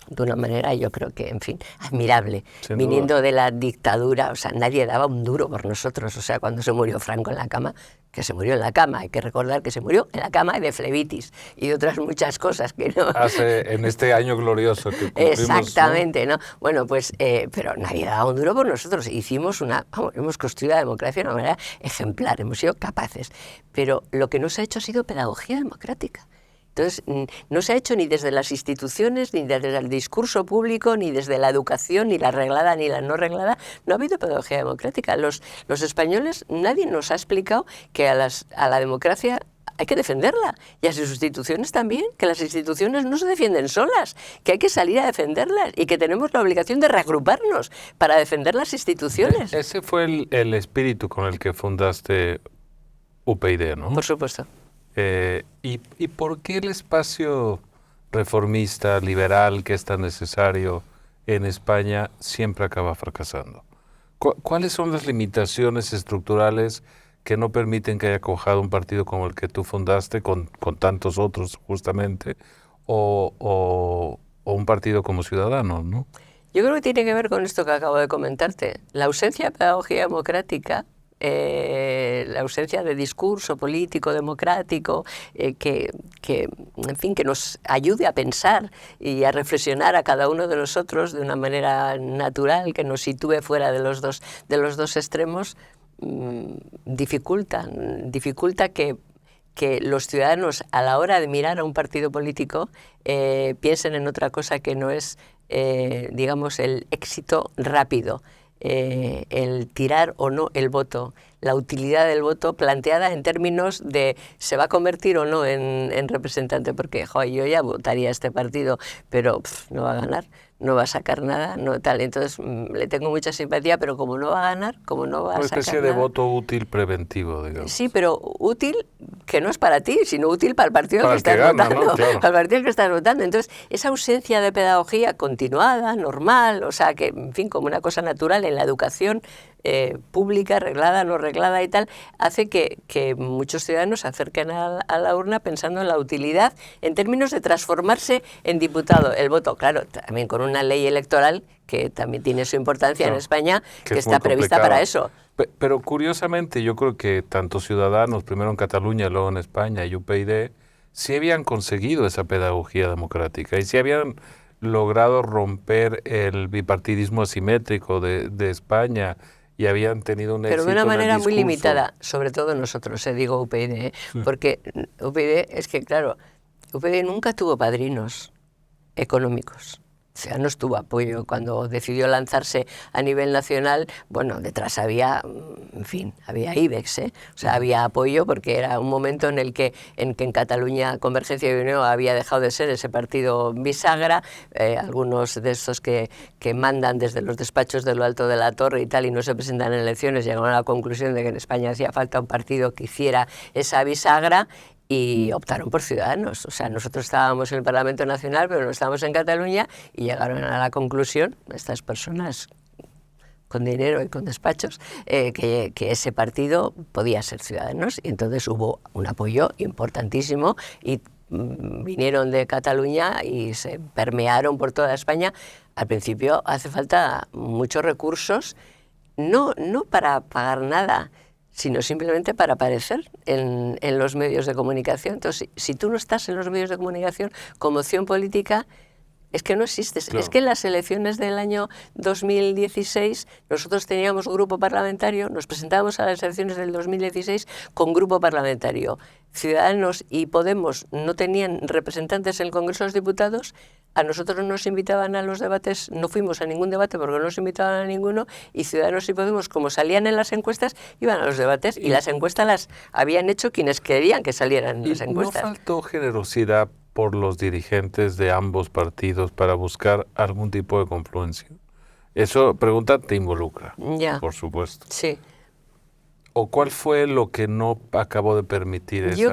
de una manera, yo creo que, en fin, admirable, viniendo de la dictadura, o sea, nadie daba un duro por nosotros, o sea, cuando se murió Franco en la cama, que se murió en la cama, hay que recordar que se murió en la cama de flebitis y de otras muchas cosas que no... En este año glorioso que cumplimos, exactamente, ¿no? Bueno, pues, pero nadie daba un duro por nosotros, hemos construido la democracia de una manera ejemplar, hemos sido capaces, pero lo que no se ha hecho ha sido pedagogía democrática. Entonces, no se ha hecho ni desde las instituciones, ni desde el discurso público, ni desde la educación, ni la reglada, ni la no reglada. No ha habido pedagogía democrática. Los españoles, nadie nos ha explicado que a la democracia hay que defenderla, y a sus instituciones también, que las instituciones no se defienden solas, que hay que salir a defenderlas y que tenemos la obligación de reagruparnos para defender las instituciones. Ese fue el espíritu con el que fundaste UPyD, ¿no? Por supuesto. ¿Y por qué el espacio reformista, liberal, que es tan necesario en España, siempre acaba fracasando? ¿Cuáles son las limitaciones estructurales que no permiten que haya cojado un partido como el que tú fundaste, con tantos otros justamente, o un partido como Ciudadanos, ¿no? Yo creo que tiene que ver con esto que acabo de comentarte. La ausencia de pedagogía democrática, la ausencia de discurso político democrático que en fin, que nos ayude a pensar y a reflexionar a cada uno de nosotros de una manera natural, que nos sitúe fuera de los dos extremos, dificulta que los ciudadanos, a la hora de mirar a un partido político, piensen en otra cosa que no es, digamos, el éxito rápido, el tirar o no el voto, la utilidad del voto planteada en términos de se va a convertir o no en representante, porque yo ya votaría a este partido, pero no va a ganar, no va a sacar nada, no tal. Entonces le tengo mucha simpatía, pero como no va a ganar, como no va a sacar nada... Una especie de voto útil preventivo, digamos. Sí, pero útil que no es para ti, sino útil para el partido para que estás votando, ¿no? Claro. Para el partido que estás votando. Entonces, esa ausencia de pedagogía continuada, normal, o sea, que, en fin, como una cosa natural en la educación, pública, arreglada, no arreglada y tal, hace que muchos ciudadanos se acerquen a la urna pensando en la utilidad en términos de transformarse en diputado. El voto, claro, también con una ley electoral que también tiene su importancia en España, que está prevista para eso. Pero curiosamente yo creo que tanto Ciudadanos, primero en Cataluña, luego en España, y UPyD, sí habían conseguido esa pedagogía democrática y sí habían logrado romper el bipartidismo asimétrico de España y habían tenido un éxito. Pero de una manera muy discurso limitada, sobre todo nosotros, digo UPyD, porque UPyD es que, claro, UPyD nunca tuvo padrinos económicos. O sea, no tuvo apoyo. Cuando decidió lanzarse a nivel nacional, bueno, detrás había, en fin, había IBEX, ¿eh? O sea, había apoyo porque era un momento en el que en Cataluña Convergencia y Unió había dejado de ser ese partido bisagra, algunos de estos que mandan desde los despachos de lo alto de la torre y tal y no se presentan en elecciones, llegaron a la conclusión de que en España hacía falta un partido que hiciera esa bisagra, y optaron por Ciudadanos. O sea, nosotros estábamos en el Parlamento Nacional, pero no estábamos en Cataluña, y llegaron a la conclusión, estas personas con dinero y con despachos, que ese partido podía ser Ciudadanos, y entonces hubo un apoyo importantísimo y vinieron de Cataluña y se permearon por toda España. Al principio hace falta muchos recursos, no para pagar nada, sino simplemente para aparecer en los medios de comunicación. Entonces, si tú no estás en los medios de comunicación como opción política, es que no existes. Claro. Es que en las elecciones del año 2016 nosotros teníamos grupo parlamentario, nos presentábamos a las elecciones del 2016 con grupo parlamentario. Ciudadanos y Podemos no tenían representantes en el Congreso de los Diputados, a nosotros no nos invitaban a los debates, no fuimos a ningún debate porque no nos invitaban a ninguno, y Ciudadanos y Podemos, como salían en las encuestas, iban a los debates, y las encuestas las habían hecho quienes querían que salieran en las encuestas. ¿No faltó generosidad por los dirigentes de ambos partidos para buscar algún tipo de confluencia? Eso, pregunta, te involucra, por supuesto. Sí. ¿O cuál fue lo que no acabó de permitir esa unión?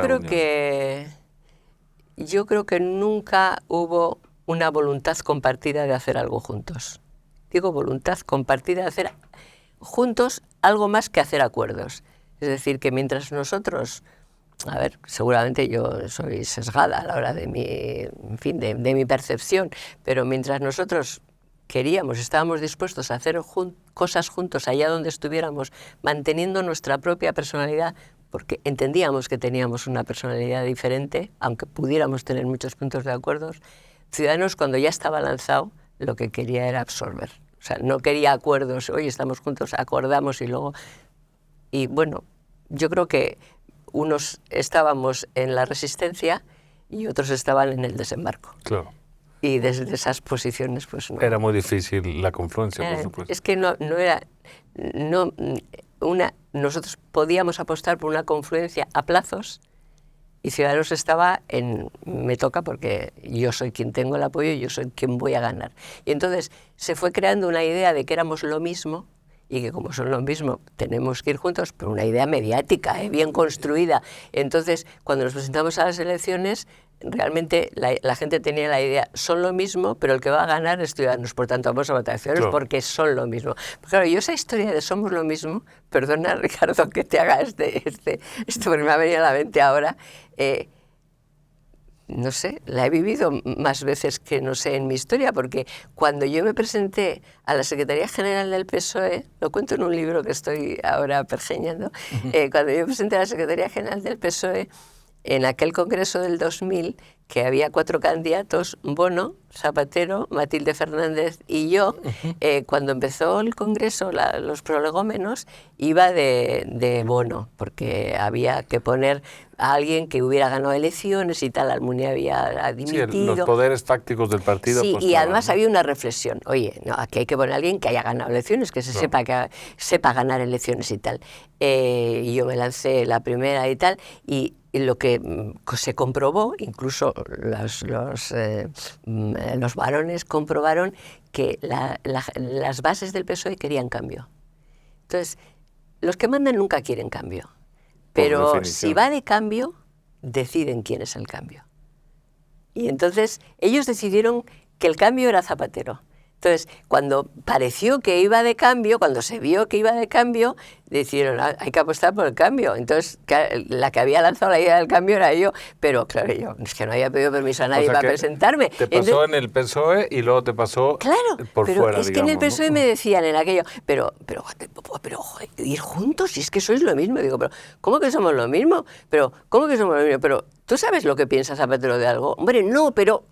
Yo creo que nunca hubo una voluntad compartida de hacer algo juntos. Digo voluntad compartida de hacer juntos algo más que hacer acuerdos. Es decir, que mientras nosotros, a ver, seguramente yo soy sesgada a la hora de mi, en fin, de mi percepción, pero mientras nosotros estábamos dispuestos a hacer cosas juntos allá donde estuviéramos, manteniendo nuestra propia personalidad, porque entendíamos que teníamos una personalidad diferente, aunque pudiéramos tener muchos puntos de acuerdo. Ciudadanos, cuando ya estaba lanzado, lo que quería era absorber. O sea, no quería acuerdos, hoy estamos juntos, acordamos y luego... Y bueno, yo creo que unos estábamos en la resistencia y otros estaban en el desembarco. Claro. Y desde esas posiciones, pues no. Era muy difícil la confluencia, por supuesto. Es que no era... nosotros podíamos apostar por una confluencia a plazos, y Ciudadanos estaba en me toca porque yo soy quien tengo el apoyo y yo soy quien voy a ganar. Y entonces se fue creando una idea de que éramos lo mismo y que como son lo mismo tenemos que ir juntos, pero una idea mediática, bien construida. Entonces, cuando nos presentamos a las elecciones, realmente la gente tenía la idea, son lo mismo, pero el que va a ganar es Ciudadanos, por tanto vamos a votaciones porque son lo mismo. Pero claro, yo esa historia de somos lo mismo, perdona Ricardo que te haga esto porque me ha venido a la mente ahora, no sé, la he vivido más veces que no sé en mi historia, porque cuando yo me presenté a la Secretaría General del PSOE, lo cuento en un libro que estoy ahora pergeñando, cuando yo me presenté a la Secretaría General del PSOE, en aquel congreso del 2000, que había 4 candidatos, Bono, Zapatero, Matilde Fernández y yo, cuando empezó el congreso, los prolegómenos, iba de Bono, porque había que poner a alguien que hubiera ganado elecciones y tal. Almunia había dimitido. Sí, los poderes fácticos del partido. Sí, y además había una reflexión. Oye, no, aquí hay que poner a alguien que haya ganado elecciones, que se sepa ganar elecciones y tal. Y yo me lancé la primera y tal, y lo que se comprobó, incluso los varones comprobaron que las bases del PSOE querían cambio. Entonces, los que mandan nunca quieren cambio, pero si va de cambio, deciden quién es el cambio. Y entonces ellos decidieron que el cambio era Zapatero. Entonces, cuando pareció que iba de cambio, cuando se vio que iba de cambio, decidieron, hay que apostar por el cambio. Entonces, la que había lanzado la idea del cambio era yo, pero claro, yo es que no había pedido permiso a nadie para presentarme. Te pasó en el PSOE y luego te pasó por pero fuera, es que en el PSOE, ¿no?, me decían en aquello, pero joder, ir juntos, si es que sois lo mismo. Digo, pero ¿cómo que somos lo mismo? Pero ¿cómo que somos lo mismo? Pero ¿tú sabes lo que piensa Zapatero de algo? Hombre, no, pero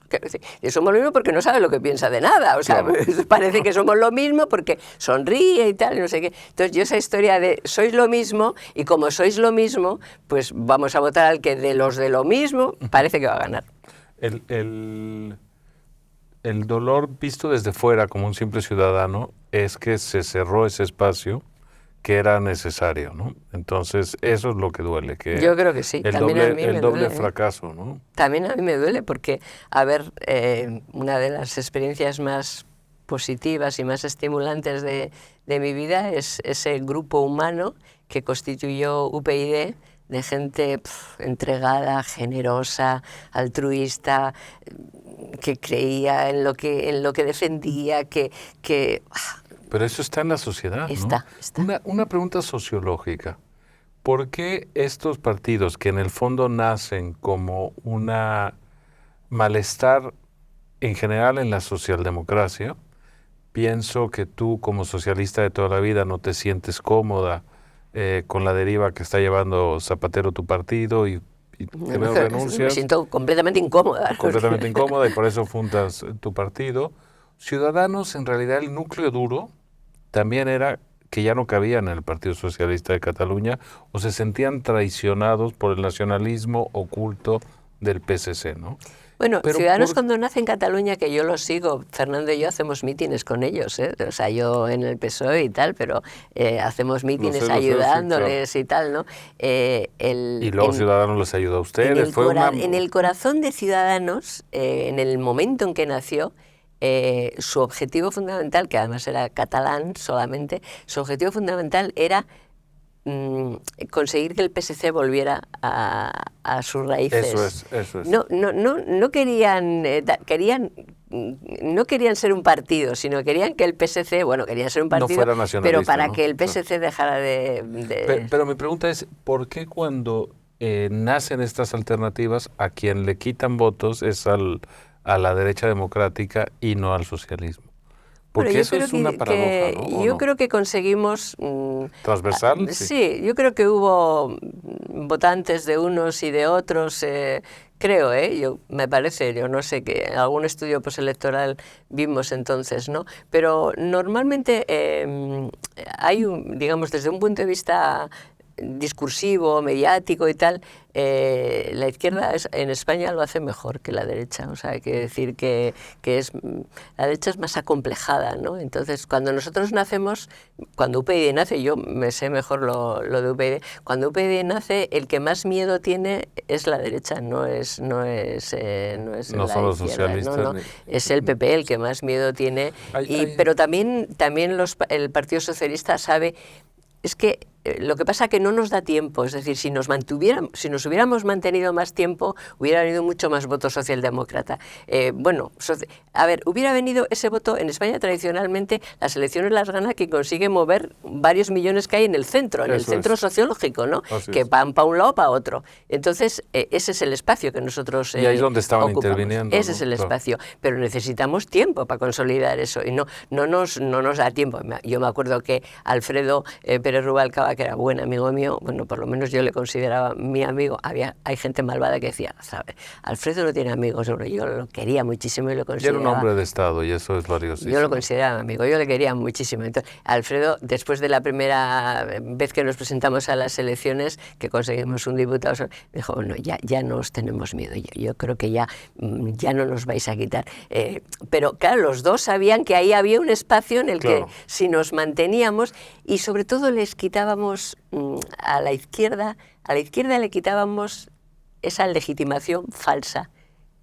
somos lo mismo porque no sabe lo que piensa de nada. O sea, claro, parece que somos lo mismo porque sonríe y tal, no sé qué. Entonces yo esa historia de sois lo mismo y como sois lo mismo, pues vamos a votar al que de los de lo mismo parece que va a ganar. El dolor visto desde fuera como un simple ciudadano es que se cerró ese espacio que era necesario, ¿no? Entonces, eso es lo que duele. Que yo creo que sí. El doble fracaso, ¿no? También a mí me duele porque, a ver, una de las experiencias más positivas y más estimulantes de mi vida es ese grupo humano que constituyó UPyD, de gente entregada, generosa, altruista, que creía en lo que defendía, que Pero eso está en la sociedad, ¿no? Está. Una pregunta sociológica. ¿Por qué estos partidos que en el fondo nacen como una malestar en general en la socialdemocracia, pienso que tú como socialista de toda la vida no te sientes cómoda con la deriva que está llevando Zapatero tu partido y no renuncias? Me siento completamente incómoda. Completamente incómoda y por eso fundas tu partido. Ciudadanos, en realidad el núcleo duro también era que ya no cabían en el Partido Socialista de Cataluña o se sentían traicionados por el nacionalismo oculto del PSC, ¿no? Bueno, pero Ciudadanos cuando nace en Cataluña, que yo lo sigo, Fernando y yo hacemos mítines con ellos, o sea, yo en el PSOE y tal, pero hacemos mítines ayudándoles, sí, claro, y tal, ¿no? Y luego Ciudadanos les ayudó a ustedes. En el corazón de Ciudadanos, en el momento en que nació, su objetivo fundamental, que además era catalán solamente, su objetivo fundamental era conseguir que el PSC volviera a sus raíces. Eso es. No querían, no querían ser un partido, sino querían que el PSC, bueno, querían ser un partido, no fuera nacionalista, pero para, ¿no?, que el PSC claro, dejara de... Pero mi pregunta es, ¿por qué cuando nacen estas alternativas a quien le quitan votos es a la derecha democrática y no al socialismo? Porque eso es una paradoja, ¿no? Yo creo que conseguimos... ¿Transversal? Sí, yo creo que hubo votantes de unos y de otros, creo, me parece, yo no sé, que en algún estudio postelectoral vimos entonces, ¿no? Pero normalmente hay, digamos, desde un punto de vista discursivo, mediático y tal, la izquierda en España lo hace mejor que la derecha. O sea, hay que decir que la derecha es más acomplejada, ¿no? Entonces, cuando nosotros nacemos, cuando UPyD nace, yo me sé mejor lo de UPyD, cuando UPyD nace, el que más miedo tiene es la derecha, no son los socialistas, no, es el PP el que más miedo tiene. Pero también el Partido Socialista sabe, es que lo que pasa es que no nos da tiempo, es decir, si nos hubiéramos mantenido más tiempo, hubiera venido mucho más voto socialdemócrata. Hubiera venido ese voto. En España tradicionalmente las elecciones las gana quien consigue mover varios millones que hay en el centro, sociológico, ¿no? Que van para un lado o para otro. Entonces, ese es el espacio que nosotros y ahí es donde estaban ocupamos. Interviniendo. Ese es el espacio, pero necesitamos tiempo para consolidar eso y no nos da tiempo. Yo me acuerdo que Alfredo Pérez Rubalcaba, que era buen amigo mío, bueno, por lo menos yo le consideraba mi amigo. Hay gente malvada que decía, ¿sabe? Alfredo no tiene amigos, pero yo lo quería muchísimo y lo consideraba. Y era un hombre de Estado y eso es valiosísimo. Yo lo consideraba amigo, yo le quería muchísimo. Entonces, Alfredo, después de la primera vez que nos presentamos a las elecciones, que conseguimos un diputado, me dijo, bueno, ya no os tenemos miedo, yo creo que ya no nos vais a quitar. Pero claro, los dos sabían que ahí había un espacio en el que si nos manteníamos y sobre todo les quitábamos a la izquierda le quitábamos esa legitimación falsa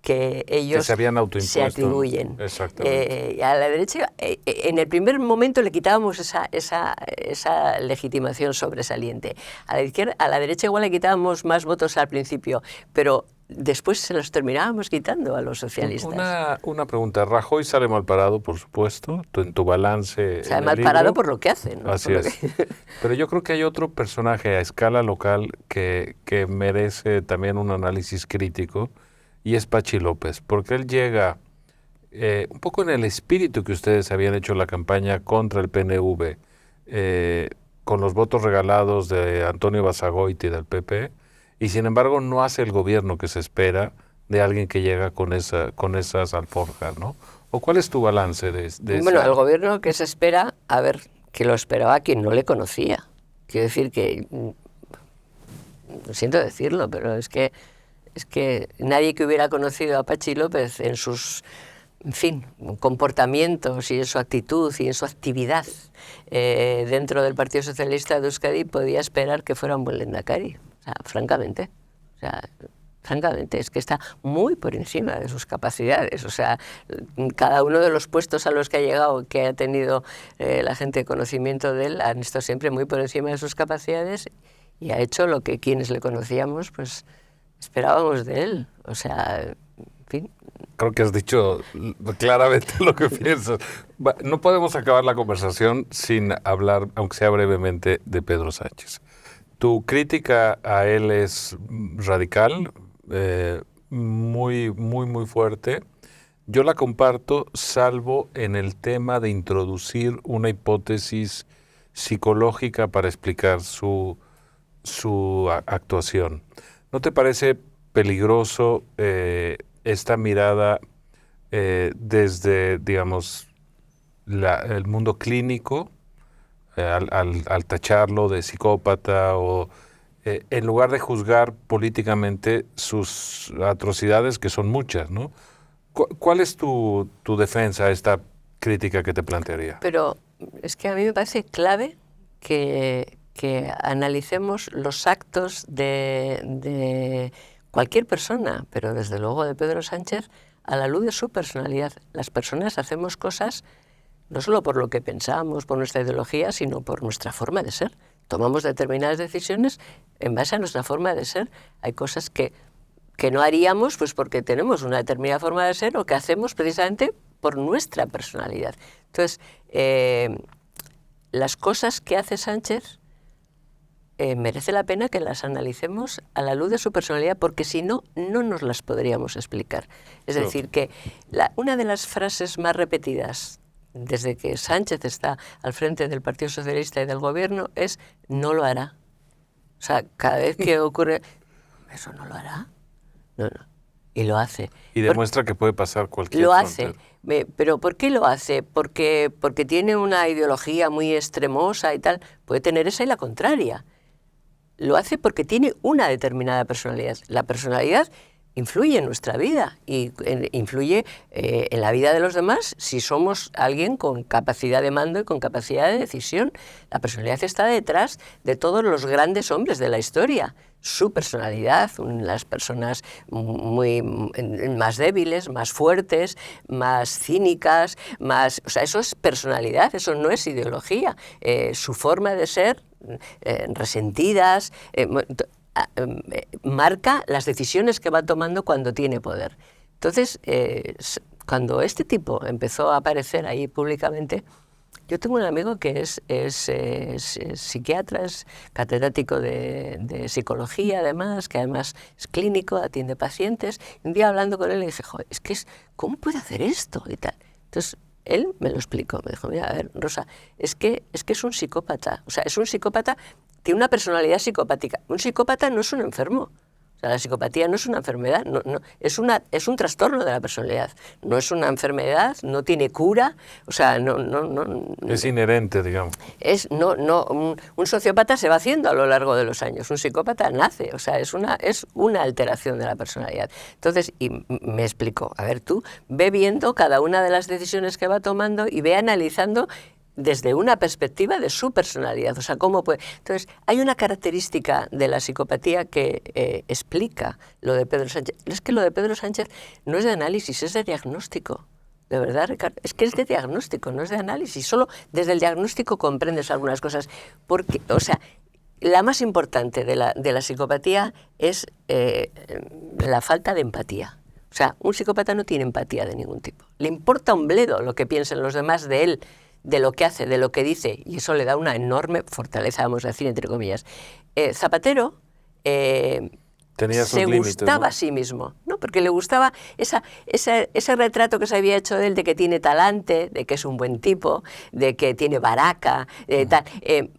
que ellos se atribuyen. Exactamente. A la derecha, en el primer momento le quitábamos esa legitimación sobresaliente. A la izquierda, a la derecha igual le quitábamos más votos al principio, pero después se los terminábamos quitando a los socialistas. Una pregunta. Rajoy sale mal parado, por supuesto, en tu balance. Sale mal parado por lo que hace, ¿no? Así es. Pero yo creo que hay otro personaje a escala local que merece también un análisis crítico, y es Pachi López, porque él llega un poco en el espíritu que ustedes habían hecho la campaña contra el PNV, con los votos regalados de Antonio Basagoiti del PP, y sin embargo no hace el gobierno que se espera de alguien que llega con esas alforjas, ¿no? ¿O cuál es tu balance de Bueno, el gobierno que se espera, a ver, que lo esperaba quien no le conocía. Quiero decir que, lo siento decirlo, pero es que nadie que hubiera conocido a Pachi López en sus, en fin, comportamientos y en su actitud y en su actividad dentro del Partido Socialista de Euskadi podía esperar que fuera un buen lehendakari. O sea, francamente. O sea, francamente, es que está muy por encima de sus capacidades. O sea, cada uno de los puestos a los que ha llegado, que ha tenido la gente de conocimiento de él, han estado siempre muy por encima de sus capacidades y ha hecho lo que quienes le conocíamos, pues esperábamos de él. O sea, en fin. Creo que has dicho claramente lo que piensas. No podemos acabar la conversación sin hablar, aunque sea brevemente, de Pedro Sánchez. Tu crítica a él es radical, muy, muy, muy fuerte. Yo la comparto, salvo en el tema de introducir una hipótesis psicológica para explicar su actuación. ¿No te parece peligroso esta mirada desde, digamos, el mundo clínico, al tacharlo de psicópata, o en lugar de juzgar políticamente sus atrocidades, que son muchas, ¿no? ¿Cuál es tu defensa a esta crítica que te plantearía? Pero es que a mí me parece clave que analicemos los actos de cualquier persona, pero desde luego de Pedro Sánchez, a la luz de su personalidad. Las personas hacemos cosas no solo por lo que pensamos, por nuestra ideología, sino por nuestra forma de ser. Tomamos determinadas decisiones en base a nuestra forma de ser. Hay cosas que no haríamos pues porque tenemos una determinada forma de ser, o que hacemos precisamente por nuestra personalidad. Entonces, las cosas que hace Sánchez merece la pena que las analicemos a la luz de su personalidad, porque si no, no nos las podríamos explicar. Es decir, que una de las frases más repetidas desde que Sánchez está al frente del Partido Socialista y del Gobierno es «no lo hará». O sea, cada vez que ocurre «¿eso no lo hará?» No. Y lo hace. Y demuestra que puede pasar cualquier Lo frontera. hace. ¿Pero por qué lo hace? Porque tiene una ideología muy extremosa y tal. Puede tener esa y la contraria. Lo hace porque tiene una determinada personalidad. La personalidad influye en nuestra vida y influye en la vida de los demás si somos alguien con capacidad de mando y con capacidad de decisión. La personalidad está detrás de todos los grandes hombres de la historia. Su personalidad, las personas más débiles, más fuertes, más cínicas, o sea, eso es personalidad, eso no es ideología. Su forma de ser, resentidas, marca las decisiones que va tomando cuando tiene poder. Entonces, cuando este tipo empezó a aparecer ahí públicamente, yo tengo un amigo que es psiquiatra, es catedrático de psicología, además, que además es clínico, atiende pacientes. Un día hablando con él le dije, joder, ¿cómo puede hacer esto? Y tal. Entonces, él me lo explicó, me dijo, mira, a ver, Rosa, es que es un psicópata. O sea, es un psicópata, tiene una personalidad psicopática. Un psicópata no es un enfermo. O sea, la psicopatía no es una enfermedad, es un trastorno de la personalidad. No es una enfermedad, no tiene cura, o sea, Es inherente, digamos. Un sociópata se va haciendo a lo largo de los años, un psicópata nace, o sea, es una alteración de la personalidad. Entonces, y me explicó, a ver, tú ve viendo cada una de las decisiones que va tomando y ve analizando desde una perspectiva de su personalidad, o sea, cómo puede. Entonces, hay una característica de la psicopatía que explica lo de Pedro Sánchez. Es que lo de Pedro Sánchez no es de análisis, es de diagnóstico. De verdad, Ricardo, es que es de diagnóstico, no es de análisis. Solo desde el diagnóstico comprendes algunas cosas. Porque, o sea, la más importante de la psicopatía es la falta de empatía. O sea, un psicópata no tiene empatía de ningún tipo. Le importa un bledo lo que piensen los demás de él, de lo que hace, de lo que dice, y eso le da una enorme fortaleza, vamos a decir, entre comillas. Zapatero Tenía sus se límites, gustaba ¿no? a sí mismo, ¿no? Porque le gustaba ese retrato que se había hecho de él, de que tiene talante, de que es un buen tipo, de que tiene baraca, tal.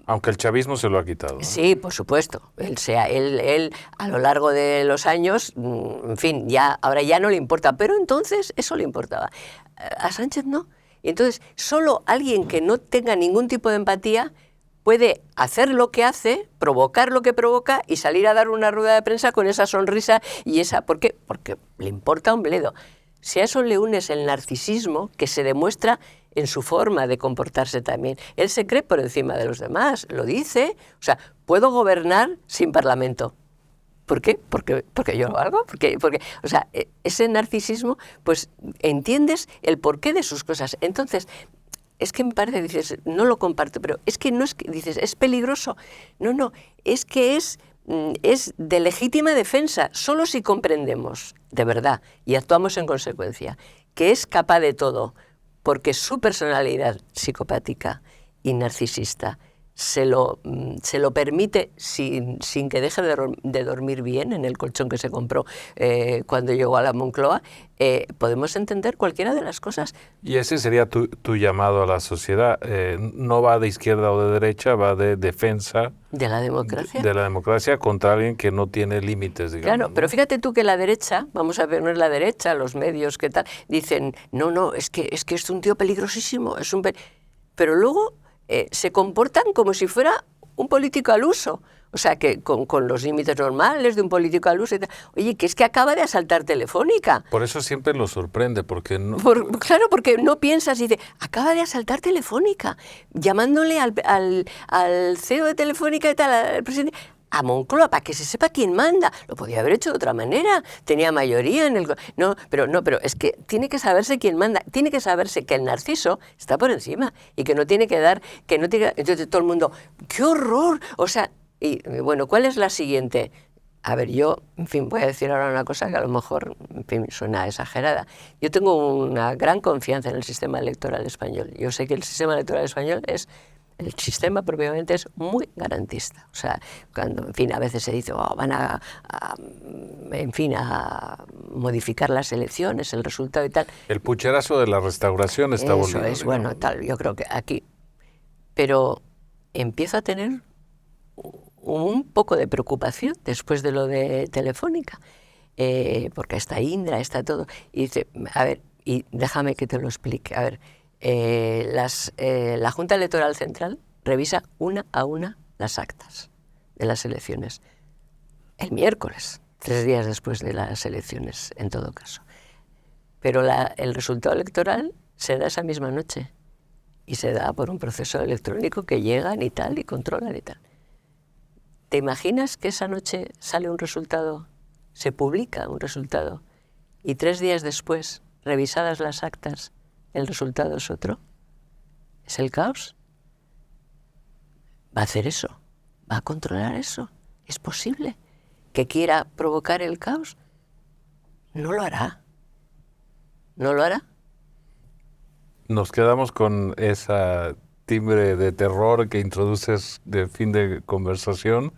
Aunque el chavismo se lo ha quitado, ¿no? Sí, por supuesto. Él a lo largo de los años, en fin, ahora ya no le importa, pero entonces eso le importaba. A Sánchez no. Y entonces solo alguien que no tenga ningún tipo de empatía puede hacer lo que hace, provocar lo que provoca y salir a dar una rueda de prensa con esa sonrisa y esa... ¿Por qué? Porque le importa un bledo. Si a eso le unes el narcisismo, que se demuestra en su forma de comportarse también. Él se cree por encima de los demás, lo dice. O sea, puedo gobernar sin parlamento. ¿Por qué? Porque yo lo hago. O sea, ese narcisismo, pues entiendes el porqué de sus cosas. Entonces, es que me parece, dices, no lo comparto, pero es que no es que, dices, es peligroso. No, es que es de legítima defensa, solo si comprendemos, de verdad, y actuamos en consecuencia, que es capaz de todo, porque su personalidad psicopática y narcisista se lo permite sin que deje de dormir bien en el colchón que se compró cuando llegó a la Moncloa, podemos entender cualquiera de las cosas. Y ese sería tu llamado a la sociedad. No va de izquierda o de derecha, va de defensa de la democracia. De la democracia contra alguien que no tiene límites, digamos. Claro, ¿no? pero fíjate tú que la derecha, vamos a poner la derecha, los medios, ¿qué tal? Dicen, no, es que es un tío peligrosísimo, pero luego se comportan como si fuera un político al uso. O sea, que con los límites normales de un político al uso y tal. Oye, que es que acaba de asaltar Telefónica. Por eso siempre lo sorprende, porque no... Claro, porque no piensas y dice, acaba de asaltar Telefónica, llamándole al CEO de Telefónica y tal, al presidente, a Moncloa, para que se sepa quién manda. Lo podía haber hecho de otra manera, tenía mayoría en el... Pero es que tiene que saberse quién manda, tiene que saberse que el narciso está por encima y que no tiene que dar, entonces todo el mundo, ¡qué horror! O sea, y bueno, ¿cuál es la siguiente? A ver, yo, en fin, voy a decir ahora una cosa que a lo mejor, en fin, suena exagerada. Yo tengo una gran confianza en el sistema electoral español. Yo sé que el sistema electoral español el sistema propiamente es muy garantista. O sea, cuando, en fin, a veces se dice, van a modificar las elecciones, el resultado y tal. El pucherazo de la restauración está abolido. Eso es, bueno, tal, yo creo que aquí. Pero empiezo a tener un poco de preocupación después de lo de Telefónica, porque está Indra, está todo, y dice, a ver, y déjame que te lo explique, a ver, la Junta Electoral Central revisa una a una las actas de las elecciones, el miércoles, 3 días después de las elecciones, en todo caso, pero el resultado electoral se da esa misma noche, y se da por un proceso electrónico que llegan y tal, y controlan y tal. ¿Te imaginas que esa noche sale un resultado, se publica un resultado, y 3 días después, revisadas las actas, el resultado es otro? ¿Es el caos? ¿Va a hacer eso? ¿Va a controlar eso? ¿Es posible que quiera provocar el caos? No lo hará. ¿No lo hará? Nos quedamos con esa timbre de terror que introduces de fin de conversación.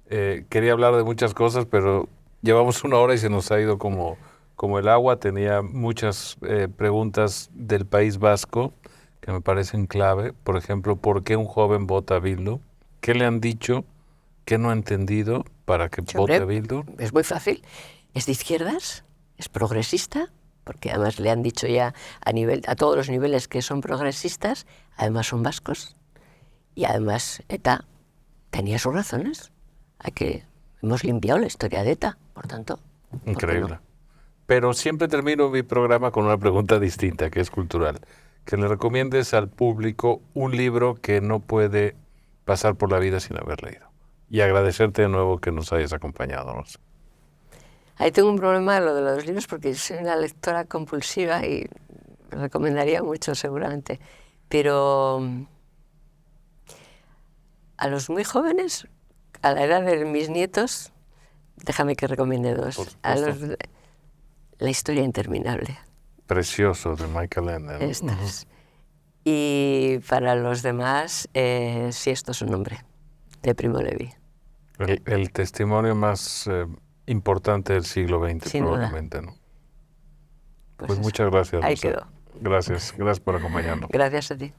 Quería hablar de muchas cosas, pero llevamos 1 hora y se nos ha ido como el agua. Tenía muchas preguntas del País Vasco que me parecen clave. Por ejemplo, ¿por qué un joven vota a Bildu? ¿Qué le han dicho? ¿Qué no ha entendido para que vote a Bildu? Es muy fácil. ¿Es de izquierdas? ¿Es progresista? Porque además le han dicho ya a todos los niveles que son progresistas, además son vascos, y además ETA tenía sus razones. Hemos limpiado la historia de ETA, por tanto. Increíble. No? Pero siempre termino mi programa con una pregunta distinta, que es cultural. Que le recomiendes al público un libro que no puede pasar por la vida sin haber leído. Y agradecerte de nuevo que nos hayas acompañado. ¿No? Ahí tengo un problema lo de los libros porque soy una lectora compulsiva y recomendaría mucho seguramente. Pero a los muy jóvenes, a la edad de mis nietos, déjame que recomiende dos. Por supuesto. La historia interminable. Precioso, de Michael Ende, ¿no? Estas. Y para los demás, Si esto es un hombre, de Primo Levi. El testimonio más importante del siglo XX, Sin duda. probablemente, ¿no? Pues eso. muchas gracias, Ahí Rosa. quedó. Gracias por acompañarnos. Gracias a ti.